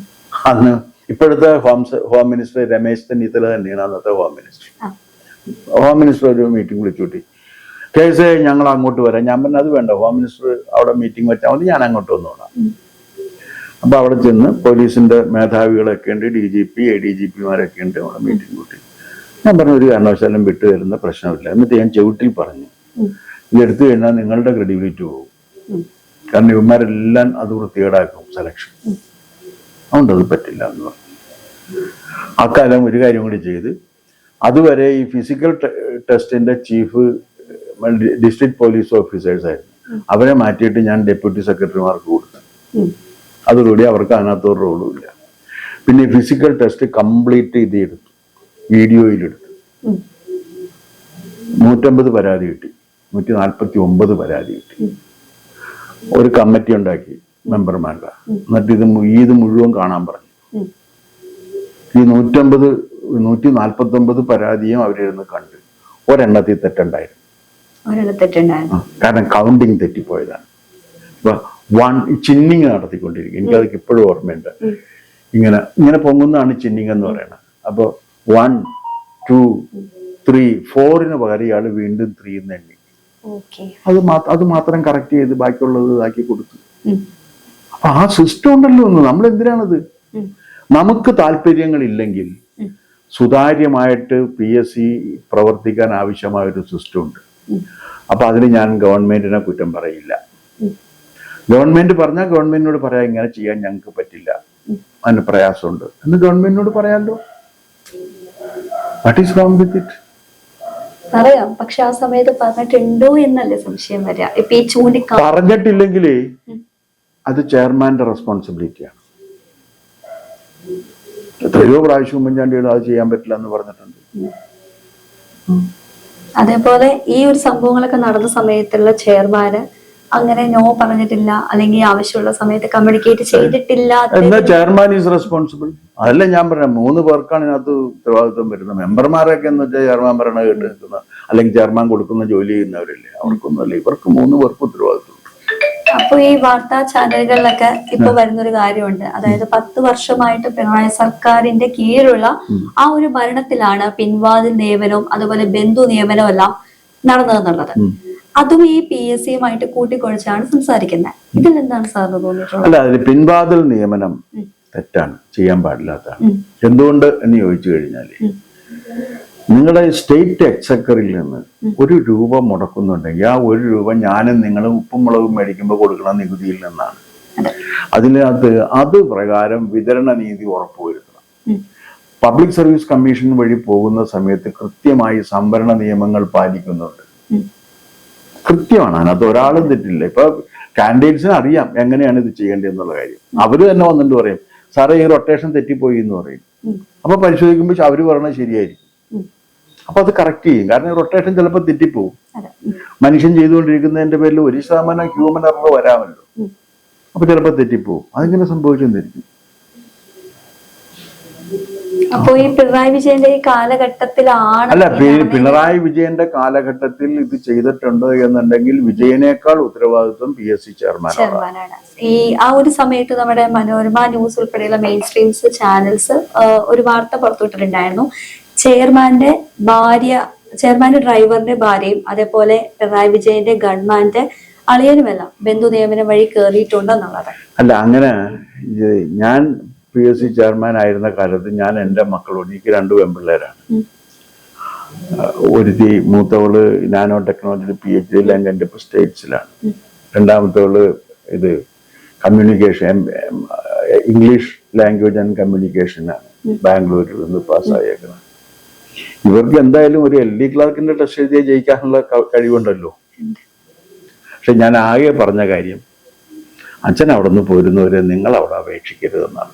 അന്ന് ഇപ്പോഴത്തെ ഹോം മിനിസ്റ്റർ രമേശ് ചെന്നിത്തല തന്നെയാണ് അന്നത്തെ ഹോം മിനിസ്റ്റർ. ആ. ഹോം മിനിസ്റ്റർ ഒരു മീറ്റിംഗ് വിളിച്ചുകൂട്ടി, കേസ് ഞങ്ങൾ അങ്ങോട്ട് വരാം. ഞാൻ പറഞ്ഞ അത് വേണ്ട, ഹോം മിനിസ്റ്റർ അവിടെ മീറ്റിംഗ് വെച്ചാൽ മതി, ഞാൻ അങ്ങോട്ട് വന്നോളാം. ഉം. അപ്പൊ അവിടെ ചെന്ന് പോലീസിന്റെ മേധാവികളൊക്കെ ഉണ്ട്, DGP ADGPമാരൊക്കെ ഉണ്ട്, അവിടെ മീറ്റിംഗ് കൂട്ടി. ഞാൻ പറഞ്ഞു ഒരു കാരണവശാലും വിട്ടു തരുന്ന പ്രശ്നമില്ല. എന്നിട്ട് ഞാൻ ചവിട്ടിൽ പറഞ്ഞു, ഉം. ഇതെടുത്തു കഴിഞ്ഞാൽ നിങ്ങളുടെ ക്രെഡിബിലിറ്റി പോകും. ഉം. കാരണം ഇവന്മാരെല്ലാം അത് വൃത്തികേടാക്കും സെലക്ഷൻ. അതുകൊണ്ട് അത് പറ്റില്ല എന്ന് പറഞ്ഞു. അക്കാലം ഒരു കാര്യം കൂടി ചെയ്ത്, അതുവരെ ഈ ഫിസിക്കൽ ടെസ്റ്റിന്റെ ചീഫ് ഡിസ്ട്രിക്ട് പോലീസ് ഓഫീസേഴ്സ് ആയിരുന്നു. അവരെ മാറ്റിയിട്ട് ഞാൻ ഡെപ്യൂട്ടി സെക്രട്ടറിമാർക്ക് കൊടുത്തു. ഉം. അതോടുകൂടി അവർക്ക് അതിനകത്തൊരു റോളും ഇല്ല. പിന്നെ ഫിസിക്കൽ ടെസ്റ്റ് കംപ്ലീറ്റ് എടുത്തു, വീഡിയോയിലെടുത്തു. ഉം. 150 പരാതി കിട്ടി, 149 പരാതി കിട്ടി. ഒരു കമ്മിറ്റി ഉണ്ടാക്കി മെമ്പർമാരുടെ, എന്നിട്ട് ഇത് മുഴുവൻ കാണാൻ പറഞ്ഞു. ഉം. ഈ 149 പരാതിയും അവരിരുന്ന് കണ്ട് ഒരെണ്ണത്തിൽ തെറ്റുണ്ടായിരുന്നു. ഒരെണ്ണത്തെറ്റുണ്ടായിരുന്നു. കാരണം കൗണ്ടിങ് തെറ്റിപ്പോയതാണ്. ഇപ്പൊ ചിന്നിങ് നടത്തിക്കൊണ്ടിരിക്കും, എനിക്കതൊക്കെ ഇപ്പോഴും ഓർമ്മയുണ്ട്. ഇങ്ങനെ പൊങ്ങുന്നതാണ് ചിന്നിങ് എന്ന് പറയുന്നത്. അപ്പൊ 1 2 3 4 പകരം ഇയാള് വീണ്ടും 3 എണ്ണി. അത് മാത്രം കറക്റ്റ് ചെയ്ത് ബാക്കിയുള്ളത് ഇതാക്കി കൊടുത്തു. അപ്പൊ ആ സിസ്റ്റം ഉണ്ടല്ലോ. നമ്മൾ എന്തിനാണത്? നമുക്ക് താല്പര്യങ്ങളില്ലെങ്കിൽ സുതാര്യമായിട്ട് PSC പ്രവർത്തിക്കാൻ ആവശ്യമായ ഒരു സിസ്റ്റം ഉണ്ട്. അപ്പൊ അതിന് ഞാൻ ഗവൺമെന്റിനെ കുറ്റം പറയില്ല. ഗവൺമെന്റ് പറഞ്ഞാൽ ഗവൺമെന്റിനോട് പറയാം, ഇങ്ങനെ ചെയ്യാൻ ഞങ്ങൾക്ക് പറ്റില്ല, അതിന് പ്രയാസമുണ്ട് എന്ന് ഗവൺമെന്റിനോട് പറയാമല്ലോ. What is wrong with it? പറയാം, പക്ഷെ ആ സമയത്ത് പറഞ്ഞിട്ടുണ്ടോ എന്നല്ലേ സംശയം വരിക. ഇപ്പൊ ഈ പറഞ്ഞിട്ടില്ലെങ്കിൽ അത് ചെയർമാന്റെ റെസ്പോൺസിബിലിറ്റിയാണ്. എത്രയോ പ്രാവശ്യം ഉമ്മൻചാണ്ടിയോട് അത് ചെയ്യാൻ പറ്റില്ല എന്ന് പറഞ്ഞിട്ടുണ്ട്. അതേപോലെ ഈ ഒരു സംഭവങ്ങളൊക്കെ നടന്ന സമയത്തുള്ള ചെയർമാന് അങ്ങനെ നോ പറഞ്ഞിട്ടില്ല, അല്ലെങ്കിൽ ആവശ്യമുള്ള സമയത്ത് കമ്മ്യൂണിക്കേറ്റ് ചെയ്തിട്ടില്ല. എന്നാ ചെയർമാൻ ഈസ് റെസ്പോൺസിബിൾ. അതല്ല ഞാൻ പറഞ്ഞ 3 പേർക്കാണ് ഇതിനകത്ത് ഉത്തരവാദിത്വം വരുന്നത്. മെമ്പർമാരൊക്കെ എന്ന് വെച്ചാൽ ചെയർമാൻ ഭരണ കേട്ട് നിൽക്കുന്ന അല്ലെങ്കിൽ ചെയർമാൻ കൊടുക്കുന്ന ജോലി ചെയ്യുന്നവരല്ലേ, അവർക്കൊന്നുമല്ല. ഇവർക്ക് 3 പേർക്ക് ഉത്തരവാദിത്വം. അപ്പൊ ഈ വാർത്താ ചാനലുകളിലൊക്കെ ഇപ്പൊ വരുന്നൊരു കാര്യമുണ്ട്, അതായത് 10 വർഷമായിട്ട് പിണറായി സർക്കാരിന്റെ കീഴിലുള്ള ആ ഒരു ഭരണത്തിലാണ് പിൻവാതിൽ നിയമനവും അതുപോലെ ബന്ധു നിയമനവും എല്ലാം നടന്നതെന്നുള്ളത്. അതും ഈ PSCയുമായിട്ട് കൂട്ടിക്കൊഴിച്ചാണ് സംസാരിക്കുന്നത്. ഇതിൽ എന്താണ് സാറിന് തോന്നിയിട്ടുള്ളത്? അല്ല, അതിൽ പിൻവാതിൽ നിയമനം തെറ്റാണ്, ചെയ്യാൻ പാടില്ലാത്തതാണ്. എന്തുകൊണ്ട് എന്ന് ചോദിച്ചു കഴിഞ്ഞാല്, നിങ്ങളുടെ സ്റ്റേറ്റ് എക്സക്കറിൽ നിന്ന് 1 രൂപ മുടക്കുന്നുണ്ടെങ്കിൽ ആ 1 രൂപ ഞാനും നിങ്ങളും ഉപ്പും മുളകും മേടിക്കുമ്പോൾ കൊടുക്കുന്ന നികുതിയിൽ നിന്നാണ്. അതിനകത്ത് അത് പ്രകാരം വിതരണ നീതി ഉറപ്പുവരുത്തണം. പബ്ലിക് സർവീസ് കമ്മീഷൻ വഴി പോകുന്ന സമയത്ത് കൃത്യമായി സംവരണ നിയമങ്ങൾ പാലിക്കുന്നുണ്ട്. കൃത്യമാണ്, അതിനകത്ത് ഒരാളും തെറ്റില്ല. ഇപ്പൊ കാൻഡിഡേറ്റ്സിന് അറിയാം എങ്ങനെയാണ് ഇത് ചെയ്യേണ്ടത് എന്നുള്ള കാര്യം. അവര് തന്നെ വന്നിട്ട് പറയും, സാറേ ഈ റൊട്ടേഷൻ തെറ്റിപ്പോയി എന്ന് പറയും. അപ്പൊ പരിശോധിക്കുമ്പോൾ അവര് പറയണത് ശരിയായിരിക്കും. അപ്പൊ അത് കറക്റ്റ് ചെയ്യും. കാരണം റൊട്ടേഷൻ ചിലപ്പോൾ തെറ്റിപ്പോവും. മനുഷ്യൻ ചെയ്തുകൊണ്ടിരിക്കുന്നതിന്റെ പേരിൽ 1% ഹ്യൂമൻ എറർ വരാമല്ലോ. അപ്പൊ ചിലപ്പോൾ തെറ്റിപ്പോവും. അതിങ്ങനെ സംഭവിച്ചെന്നിരിക്കും. അപ്പൊ ഈ പിണറായി വിജയന്റെ ഈ കാലഘട്ടത്തിലാണ്, അല്ല, പിണറായി വിജയന്റെ കാലഘട്ടത്തിൽ ഇത് ചെയ്തിട്ടുണ്ട് എന്നുണ്ടെങ്കിൽ വിജയനേക്കാൾ ഉത്തരവാദിത്വം PSC ചെയർമാനാണ്. ഈ ആ ഒരു സമയത്ത് നമ്മുടെ മനോരമ ന്യൂസ് ഉൾപ്പെടെയുള്ള മെയിൻ സ്ട്രീംസ് ചാനൽസ് ഒരു വാർത്ത പുറത്തുവിട്ടിട്ടുണ്ടായിരുന്നു. ചെയർമാന്റെ ഭാര്യ ചെയർമാന്റെ ഡ്രൈവറിന്റെ ഭാര്യയും അതേപോലെ പിണറായി വിജയന്റെ ഗവൺമെന്റ് അളിയനുമെല്ലാം ബന്ധു നിയമനം വഴി കയറിയിട്ടുണ്ടെന്നുള്ളത്. അല്ല, അങ്ങനെ ഞാൻ PSC ചെയർമാൻ ആയിരുന്ന കാലത്ത് ഞാൻ എൻ്റെ മക്കളോട്, എനിക്ക് 2 പെൺപിള്ളേരാണ്. ഒരുത്തി മൂത്തവള് നാനോ ടെക്നോളജി PhD ലങ്കൻ്റെ സ്റ്റേറ്റ്സിലാണ്. രണ്ടാമത്തവള് ഇത് കമ്മ്യൂണിക്കേഷൻ, ഇംഗ്ലീഷ് ലാംഗ്വേജ് ആൻഡ് കമ്മ്യൂണിക്കേഷനാണ്, ബാംഗ്ലൂരിൽ നിന്ന് പാസ്സായേക്കണം. ഇവർക്ക് എന്തായാലും ഒരു LD ക്ലാർക്കിന്റെ ടെസ്റ്റ് എഴുതിയ ജയിക്കാനുള്ള കഴിവുണ്ടല്ലോ. പക്ഷെ ഞാൻ ആകെ പറഞ്ഞ കാര്യം, അച്ഛൻ അവിടെ നിന്ന് പോരുന്നവരെ നിങ്ങൾ അവിടെ അപേക്ഷിക്കരുതെന്നാണ്.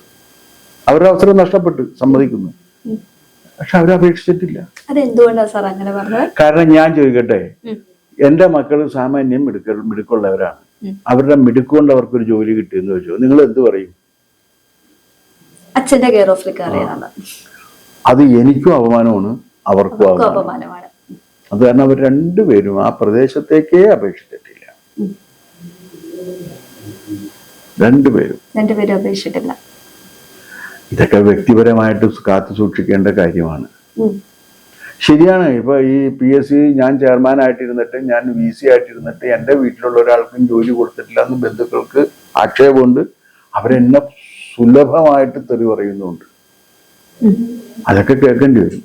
അവരുടെ അവസരം നഷ്ടപ്പെട്ടു, സമ്മതിക്കുന്നു. പക്ഷെ അവരപേക്ഷിച്ചിട്ടില്ല. അതെന്തുകൊണ്ടാണ് സാർ അങ്ങനെ പറഞ്ഞത്? കാരണം ഞാൻ ചോദിക്കട്ടെ, എന്റെ മക്കൾ സാമാന്യം മിടുക്കുള്ളവരാണ്. അവരുടെ മിടുക്കൊണ്ട് അവർക്കൊരു ജോലി കിട്ടിയെന്ന് വെച്ചോ, നിങ്ങൾ എന്ത് പറയും? അച്ഛന്റെ കെയർ ഓഫിൽ കയറിയതാണ്. അത് എനിക്കും അപമാനമാണ്, അവർക്കും അപമാനമാണ്. അത് കാരണം അവർ രണ്ടുപേരും ആ പ്രദേശത്തേക്കേ അപേക്ഷിച്ചിട്ടില്ല. രണ്ടുപേരും അപേക്ഷിച്ചിട്ടില്ല. ഇതൊക്കെ വ്യക്തിപരമായിട്ട് കാത്തു സൂക്ഷിക്കേണ്ട കാര്യമാണ്. ശരിയാണ്. ഇപ്പൊ ഈ PSC ഞാൻ ചെയർമാൻ ആയിട്ടിരുന്നിട്ട്, ഞാൻ VC ആയിട്ടിരുന്നിട്ട് എൻ്റെ വീട്ടിലുള്ള ഒരാൾക്കും ജോലി കൊടുത്തിട്ടില്ല എന്ന് ബന്ധുക്കൾക്ക് ആക്ഷേപമുണ്ട്. അവരെന്നെ സുലഭമായിട്ട് തെറി പറയുന്നുണ്ട്. അതൊക്കെ കേൾക്കേണ്ടി വരും.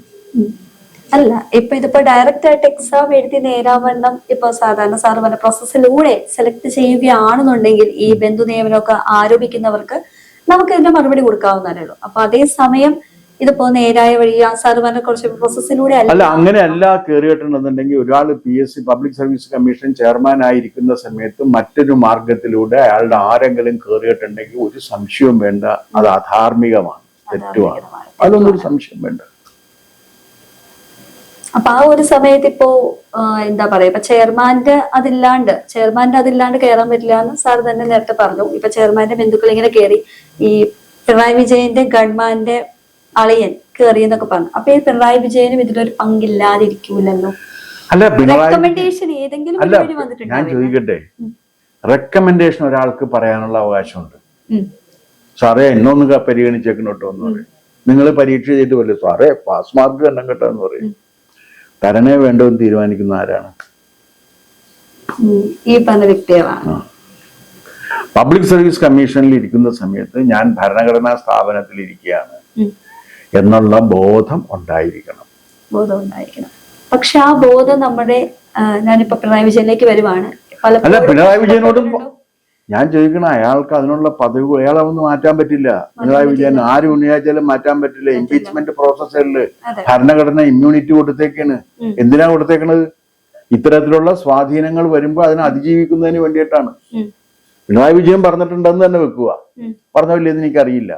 അല്ല, ഇതിപ്പോ ഡയറക്റ്റ് ആയിട്ട് എക്സാം എഴുതി നേരാവണ്ണം ഇപ്പൊ സാധാരണ സാർ പറഞ്ഞ പ്രോസസ്സിലൂടെ സെലക്ട് ചെയ്യുകയാണെന്നുണ്ടെങ്കിൽ ഈ ബന്ധു നിയമനമൊക്കെ ആരോപിക്കുന്നവർക്ക് നമുക്ക് ഇതിന്റെ മറുപടി കൊടുക്കാവുന്നതേ ഉള്ളൂ. അപ്പൊ അതേസമയം ഇതിപ്പോ നേരായ വഴി സാർ പറഞ്ഞ കുറച്ച് പ്രോസസ്സിലൂടെ അല്ല, അങ്ങനെയല്ല കയറിയിട്ടുണ്ടെന്നുണ്ടെങ്കിൽ ഒരാൾ PSC public service commission chairman ആയിരിക്കുന്ന സമയത്ത് മറ്റൊരു മാർഗത്തിലൂടെ അയാളുടെ ആരെങ്കിലും കയറിയിട്ടുണ്ടെങ്കിൽ ഒരു സംശയവും വേണ്ട, അത് അധാർമികമാണ്, തെറ്റുമാണ്. അതൊന്നും ഒരു സംശയം വേണ്ട. അപ്പൊ ആ ഒരു സമയത്ത് ഇപ്പോ എന്താ പറയാ, ഇപ്പൊ ചെയർമാന്റെ അതില്ലാണ്ട് കയറാൻ പറ്റില്ല എന്ന് സാർ തന്നെ നേരത്തെ പറഞ്ഞു. ഇപ്പൊ ചെയർമാന്റെ ബന്ധുക്കൾ ഇങ്ങനെ കയറി, ഈ പിണറായി വിജയന്റെ ഗവൺമെന്റ് അളിയൻ കയറി എന്നൊക്കെ പറഞ്ഞു. അപ്പൊ ഈ പിണറായി വിജയനും ഇതിലൊരു പങ്കില്ലാതിരിക്കൂലല്ലോ. അല്ല, റെക്കമെൻഡേഷൻ ഏതെങ്കിലും ഞാൻ ചോദിക്കട്ടെ, റെക്കമെൻഡേഷൻ ഒരാൾക്ക് പറയാനുള്ള അവകാശമുണ്ട്. സാറേ എന്നൊന്ന് പരിഗണിച്ചേക്കണോട്ടോ എന്ന് പറയും. നിങ്ങൾ പരീക്ഷ ചെയ്ത് പോലെ സാറേ പാസ് മാർക്ക് തന്നെ കേട്ടോ എന്ന് പറയും. തരണേ വേണ്ടതെന്ന് തീരുമാനിക്കുന്ന ആരാണ്? ഈ പറഞ്ഞ വ്യക്തികളാണ്. പബ്ലിക് സർവീസ് കമ്മീഷനിൽ ഇരിക്കുന്ന സമയത്ത് ഞാൻ ഭരണഘടനാ സ്ഥാപനത്തിൽ ഇരിക്കുകയാണ് എന്നുള്ള ബോധം ഉണ്ടായിരിക്കണം. പക്ഷെ ആ ബോധം നമ്മുടെ, ഞാനിപ്പോ പിണറായി വിജയനിലേക്ക് വരുവാണ്. അല്ല, പിണറായി വിജയനോടും ഞാൻ ചോദിക്കണം, അയാൾക്ക് അതിനുള്ള പദവി അയാളെ ഒന്നും മാറ്റാൻ പറ്റില്ല. പിണറായി വിജയൻ ആര് ഉന്നയിച്ചാലും മാറ്റാൻ പറ്റില്ല. ഇംപീച്ച്മെന്റ് പ്രോസസ്സിൽ ഭരണഘടന ഇമ്മ്യൂണിറ്റി കൊടുത്തേക്കാണ്. എന്തിനാ കൊടുത്തേക്കണത്? ഇത്തരത്തിലുള്ള സ്വാധീനങ്ങൾ വരുമ്പോൾ അതിനെ അതിജീവിക്കുന്നതിന് വേണ്ടിയിട്ടാണ്. പിണറായി വിജയൻ പറഞ്ഞിട്ടുണ്ടെന്ന് തന്നെ വെക്കുക. പറഞ്ഞില്ലെന്ന് എനിക്കറിയില്ല.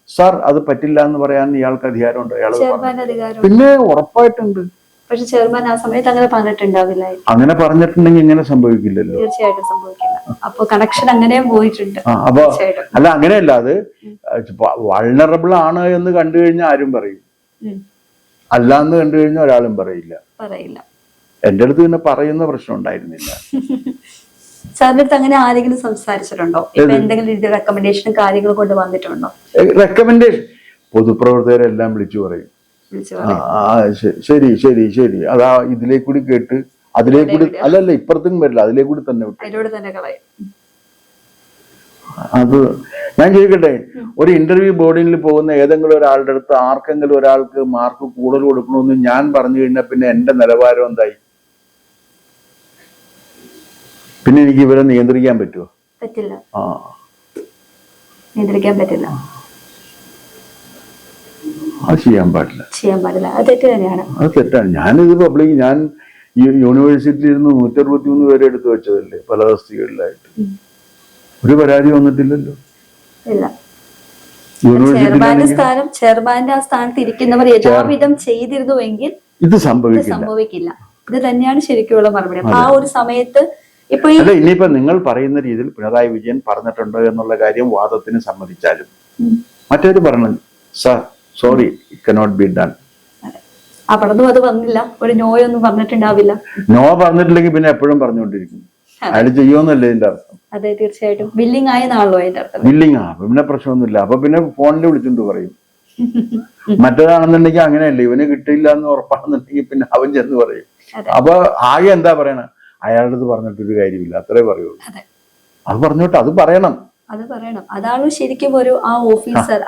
സാർ അത് പറ്റില്ല എന്ന് പറയാൻ ഇയാൾക്ക് അധികാരമുണ്ടോ? ഇയാൾ പിന്നെ ഉറപ്പായിട്ടുണ്ട്. പക്ഷെ ചെയർമാൻ ആ സമയത്ത് അങ്ങനെ പറഞ്ഞിട്ടുണ്ടാവില്ല. അങ്ങനെ പറഞ്ഞിട്ടുണ്ടെങ്കിൽ ഇങ്ങനെ സംഭവിക്കില്ലല്ലോ. തീർച്ചയായിട്ടും സംഭവിക്കില്ല. അപ്പൊ കണക്ഷൻ അങ്ങനെ പോയിട്ടുണ്ട്. അപ്പൊ അല്ല, അങ്ങനെയല്ല, അത് വൾണറബിൾ ആണ് എന്ന് കണ്ടു കഴിഞ്ഞാൽ ആരും പറയും, അല്ല എന്ന് കണ്ടു കഴിഞ്ഞാൽ ഒരാളും പറയില്ല. എന്റെ അടുത്ത് പിന്നെ പറയുന്ന പ്രശ്നം ഉണ്ടായിരുന്നില്ല. സാറിന്റെ അടുത്ത് അങ്ങനെ ആരെങ്കിലും സംസാരിച്ചിട്ടുണ്ടോ? എന്തെങ്കിലും രീതി റെക്കമെൻഡേഷനും കാര്യങ്ങളും കൊണ്ട് വന്നിട്ടുണ്ടോ? റെക്കമെൻഡേഷൻ പൊതുപ്രവർത്തകരെല്ലാം വിളിച്ചു പറയും. ശരി ശരി ശരി, അതാ ഇതിലേക്കൂടി കേട്ട് അതിലേക്കൂടി, അല്ലല്ല ഇപ്പുറത്തും വരില്ല, അതിലേക്കൂടി തന്നെ അത് ഞാൻ ചോദിക്കട്ടെ, ഒരു ഇന്റർവ്യൂ ബോർഡിൽ പോകുന്ന ഏതെങ്കിലും ഒരാളുടെ അടുത്ത് ആർക്കെങ്കിലും ഒരാൾക്ക് മാർക്ക് കൂടുതൽ കൊടുക്കണമെന്ന് ഞാൻ പറഞ്ഞു കഴിഞ്ഞാൽ പിന്നെ എന്റെ നിലവാരം എന്തായി? പിന്നെ എനിക്ക് ഇവരെ നിയന്ത്രിക്കാൻ പറ്റുമോ? പറ്റില്ല. നിയന്ത്രിക്കാൻ പറ്റില്ല. അത് ചെയ്യാൻ പാടില്ല. അത് തെറ്റ് തന്നെയാണ്. അത് തെറ്റാണ്. ഞാനിത് പബ്ലിക്, ഞാൻ ഈ യൂണിവേഴ്സിറ്റിയിൽ നിന്ന് 163 പേരെ എടുത്തു വെച്ചതല്ലേ പല തസ്തികകളിലായിട്ട്. ഒരു പരാതി വന്നിട്ടില്ലല്ലോ. ചെയർമാന്റെ ആ സ്ഥാനത്ത് ഇരിക്കുന്നവർ യഥാവിധം ചെയ്തിരുന്നുവെങ്കിൽ ഇത് സംഭവിക്കില്ല. ഇത് തന്നെയാണ് ശരിക്കുള്ള മറുപടി. ആ ഒരു സമയത്ത് ഇനിയിപ്പോ നിങ്ങൾ പറയുന്ന രീതിയിൽ പിണറായി വിജയൻ പറഞ്ഞിട്ടുണ്ടോ എന്നുള്ള കാര്യം വാദത്തിന് സമ്മതിച്ചാലും മറ്റൊരു പറഞ്ഞു, sir sorry it cannot be done. അവിടുന്ന് അത് വന്നില്ല, ഒരു നോയൊന്നും പറഞ്ഞിട്ടുണ്ടാവില്ല. നോ പറഞ്ഞിട്ടില്ലെങ്കിൽ പിന്നെ എപ്പോഴും പറഞ്ഞുകൊണ്ടിരിക്കും. അയാൾ ചെയ്യുമെന്നല്ലേ ഇതിന്റെ അർത്ഥം? അതെ, തീർച്ചയായിട്ടും. ബില്ലിംഗ് ആയെന്നാണല്ലോ അതിന്റെ അർത്ഥം. ബില്ലിംഗ് പിന്നെ പ്രശ്നമൊന്നുമില്ല. അപ്പൊ പിന്നെ ഫോണിൽ വിളിച്ചോണ്ട് പറയും മറ്റേതാണെന്നുണ്ടെങ്കിൽ അങ്ങനെയല്ല, ഇവന് കിട്ടിയില്ല എന്ന് ഉറപ്പാണെന്നുണ്ടെങ്കിൽ പിന്നെ അവൻ ചെന്ന് പറയും. അതെ. അപ്പൊ ആകെ എന്താ പറയണ, അയാളുടെ അടുത്ത് പറഞ്ഞിട്ടൊരു കാര്യമില്ല, അത്രേ പറയുള്ളൂ. അതെ. അത് പറഞ്ഞോട്ടെ, അത് പറയണം. അത് പറയണം. അതാണ് ശരിക്കും ഒരു ആ ഓഫീസർ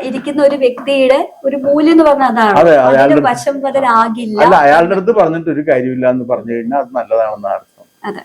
ഇരിക്കുന്ന ഒരു വ്യക്തിയുടെ ഒരു മൂല്യം എന്ന് പറഞ്ഞാൽ അതാണ്. അതെ, അതിന് വശംവദനാകില്ല. അല്ല, അയാളുടെ അടുത്ത് പറഞ്ഞിട്ട് ഒരു കാര്യമില്ല എന്ന് പറഞ്ഞു കഴിഞ്ഞാൽ അത് നല്ലതാണെന്ന് അർത്ഥം. അതെ.